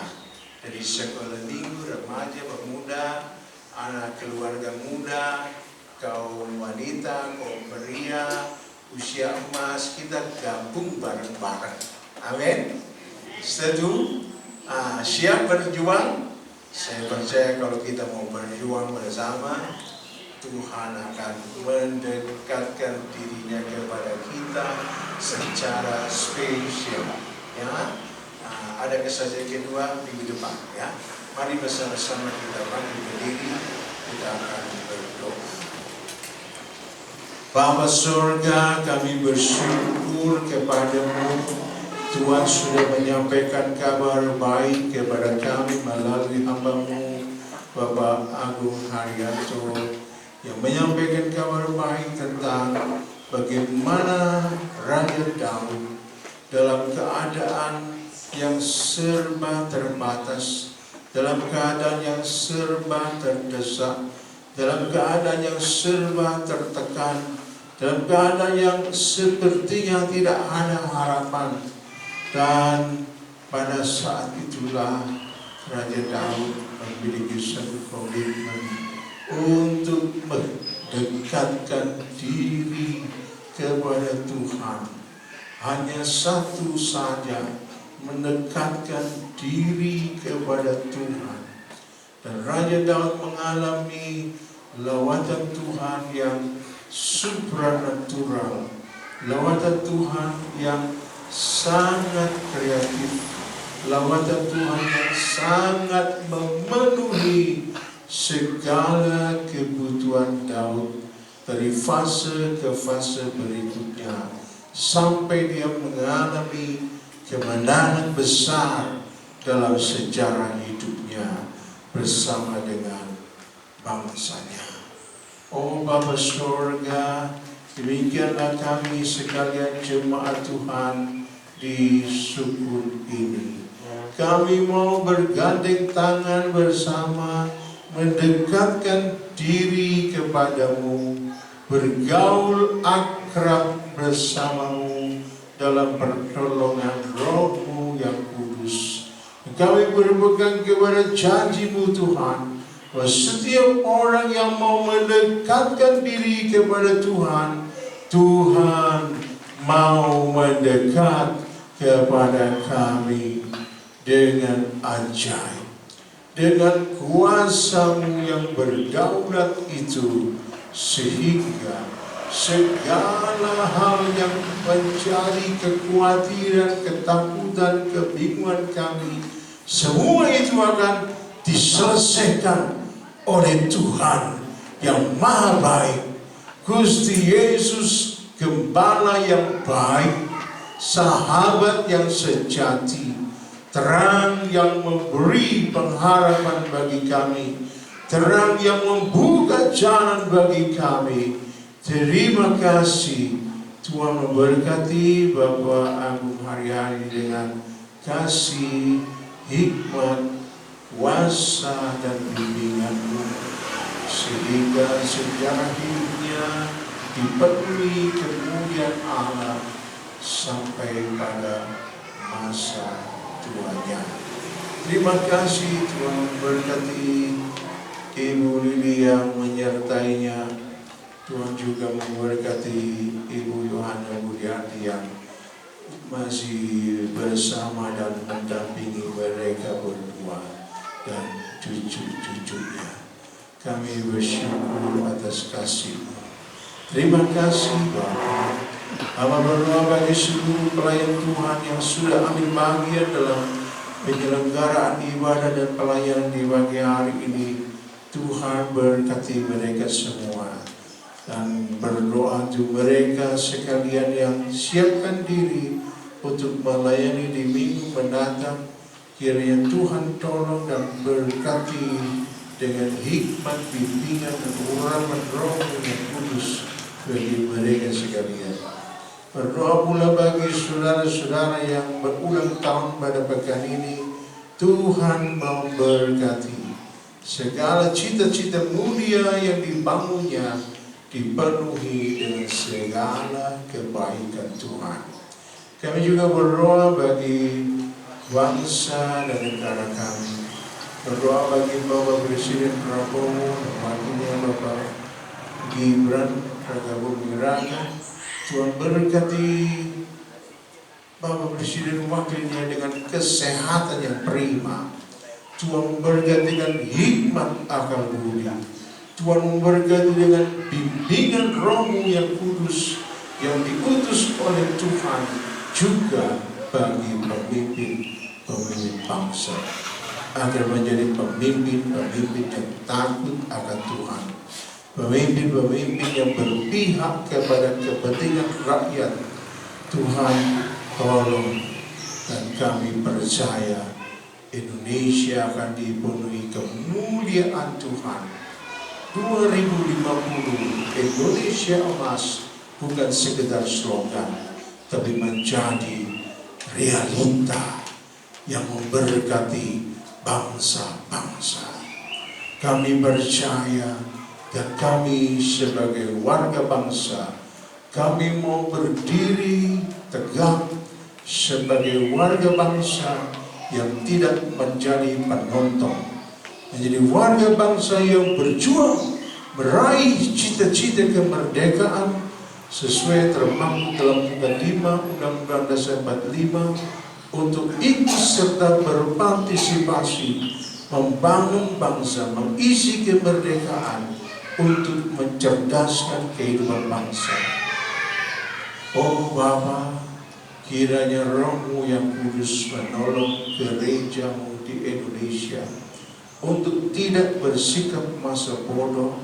S6: dari sekolah minggu, remaja, pemuda, anak keluarga muda, kaum wanita, kaum pria, usia emas, kita gabung bareng-bareng. Amin. Setuju? Siap berjuang? Saya percaya kalau kita mau berjuang bersama, Tuhan akan mendekatkan dirinya kepada kita secara spesial. Ya, ada kesaksian kedua minggu depan. Ya, mari bersama-sama kita bangkit berdiri, kita akan berdoa. Bapa surga, kami bersyukur kepadamu. Tuhan sudah menyampaikan kabar baik kepada kami melalui hamba-Mu Bapak Agung Haryanto, yang menyampaikan kabar baik tentang bagaimana Raja Daud dalam keadaan yang serba terbatas, dalam keadaan yang serba terdesak, dalam keadaan yang serba tertekan, dalam keadaan yang sepertinya tidak ada harapan. Dan pada saat itulah Raja Daud memiliki satu komitmen untuk mendekatkan diri kepada Tuhan. Hanya satu saja, mendekatkan diri kepada Tuhan. Dan Raja Daud mengalami lawatan Tuhan yang supranatural, lawatan Tuhan yang sangat kreatif, lawatan Tuhan yang sangat memenuhi segala kebutuhan Daud dari fase ke fase berikutnya, sampai dia mengalami kemenangan besar dalam sejarah hidupnya bersama dengan bangsanya. Oh Bapa Surga, demikianlah kami sekalian jemaat Tuhan di Sukun ini. Kami mau bergandeng tangan bersama, mendekatkan diri kepadamu, bergaul akrab bersamamu dalam pertolongan Roh-Mu yang kudus. Kami berpegang kepada janji-Mu Tuhan, bahwa setiap orang yang mau mendekatkan diri kepada Tuhan, Tuhan mau mendekat kepada kami dengan ajaib. Dengan kuasa-Mu yang berdaulat itu, sehingga segala hal yang menjadi kekhawatiran, ketakutan, kebingungan kami, semua itu akan diselesaikan oleh Tuhan yang Maha Baik. Gusti Yesus, Gembala yang baik, sahabat yang sejati, terang yang memberi pengharapan bagi kami, terang yang membuka jalan bagi kami. Terima kasih. Tuhan memberkati Bapak Agung Haryadi dengan kasih, hikmat, kuasa, dan bimbingan-Mu, sehingga sejarah hidupnya dipenuhi kemuliaan Allah sampai pada masa tuanya. Terima kasih. Tuhan memberkati Ibu Lili yang menyertainya. Tuhan juga memberkati Ibu Yohana Budiarti yang masih bersama dan mendampingi mereka berdua dan cucu-cucunya. Kami bersyukur atas kasih-Mu. Terima kasih Bapa. Hamba berdoa bagi seluruh pelayan Tuhan yang sudah ambil bagian dalam penyelenggaraan ibadah dan pelayanan di pagi hari ini. Tuhan berkati mereka semua, dan berdoa untuk mereka sekalian yang siapkan diri untuk melayani di minggu mendatang. Kiranya Tuhan tolong dan berkati dengan hikmat, bimbingan, dan urapan Roh yang kudus bagi mereka sekalian. Berdoa pula bagi saudara-saudara yang berulang tahun pada pekan ini. Tuhan memberkati segala cita-cita mulia yang dibangunnya, dipenuhi dengan segala kebaikan Tuhan. Kami juga berdoa bagi bangsa dan negara kami. Berdoa bagi Bapak Presiden Prabowo, wakilnya Bapak Gibran Raka Buming Raka. Tuhan berkati Bapak Presiden wakilnya dengan kesehatan yang prima. Tuhan memberkati dengan hikmat akal budi. Tuhan memberkati dengan bimbingan Roh-Mu yang kudus yang diutus oleh Tuhan juga bagi pemimpin bangsa, agar menjadi pemimpin yang takut akan Tuhan, pemimpin yang berpihak kepada kepentingan rakyat. Tuhan tolong, dan kami percaya Indonesia akan dipenuhi kemuliaan Tuhan. 2050 Indonesia emas bukan sekedar slogan, tapi menjadi realita yang memberkati bangsa-bangsa. Kami percaya, dan kami sebagai warga bangsa, kami mau berdiri tegak sebagai warga bangsa yang tidak menjadi penonton, menjadi warga bangsa yang berjuang meraih cita-cita kemerdekaan sesuai termaktub dalam Buku 5 Undang-Undang Dasar 45, untuk ikut serta berpartisipasi membangun bangsa, mengisi kemerdekaan untuk mencerdaskan kehidupan bangsa. Oh Bapa, kiranya Roh-Mu yang kudus menolong gereja-Mu di Indonesia untuk tidak bersikap masa bodoh,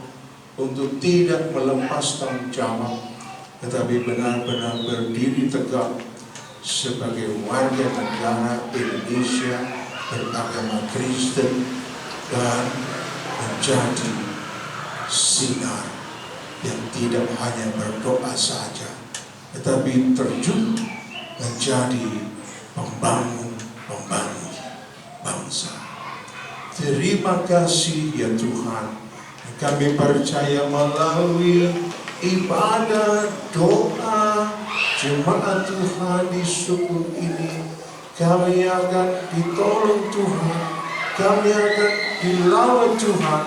S6: untuk tidak melepas tanggung jawab, tetapi benar-benar berdiri tegak sebagai warga negara Indonesia beragama Kristen dan menjadi sinar yang tidak hanya berdoa saja, tetapi terjun menjadi pembangun bangsa. Terima kasih ya Tuhan. Kami percaya melalui ibadah, doa, jemaat Tuhan di suku ini, kami akan ditolong Tuhan, kami akan dilawan Tuhan,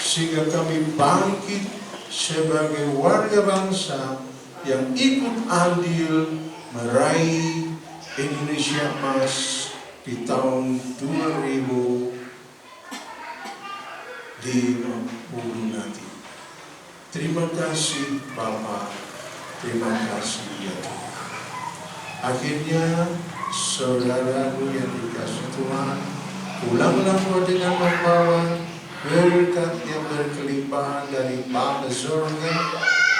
S6: sehingga kami bangkit sebagai warga bangsa yang ikut andil meraih Indonesia Emas di tahun 2050 nanti. Terima kasih Bapak, terima kasih ya Tuhan. Akhirnya saudaraku yang dikasih Tuhan, pulanglah dengan membawa berkat yang berkelimpahan dari Bapa Surga,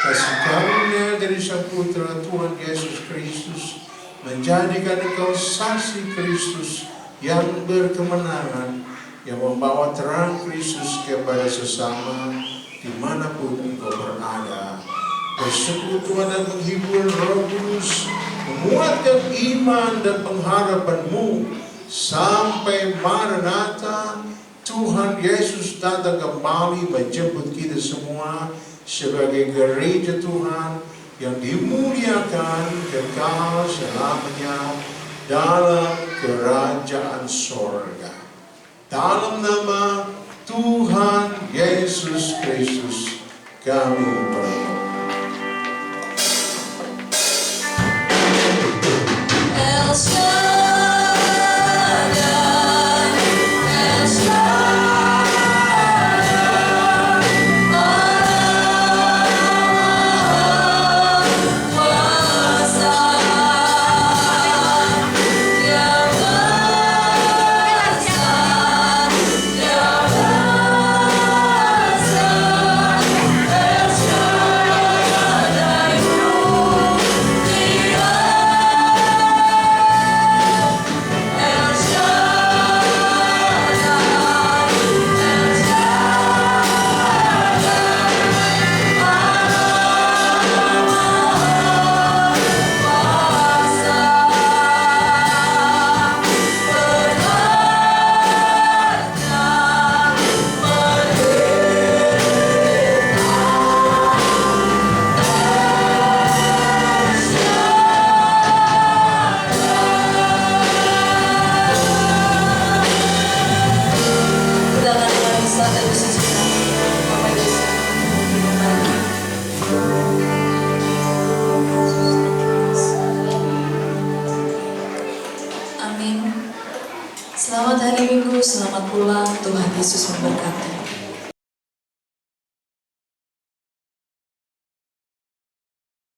S6: kasih karunia dari Sang Putra Tuhan Yesus Kristus, menjadikan engkau saksi Kristus yang berkemenangan, yang membawa terang Kristus kepada sesama dimanapun engkau berada. Persekutuan dan menghibur Roh Kudus menguatkan iman dan pengharapanmu sampai Maranatha, Tuhan Yesus datang kembali menjemput kita semua sebagai gereja Tuhan yang dimuliakan kekal selamanya dalam kerajaan sorga. Dalam nama Tuhan Yesus Kristus kami berdoa.
S1: El Shaddai, El Shaddai, Maha Kuasa, Yang besar, Yang besar, El Shaddai, Amin. Selamat hari Minggu, selamat pulang. Tuhan Yesus memberkati.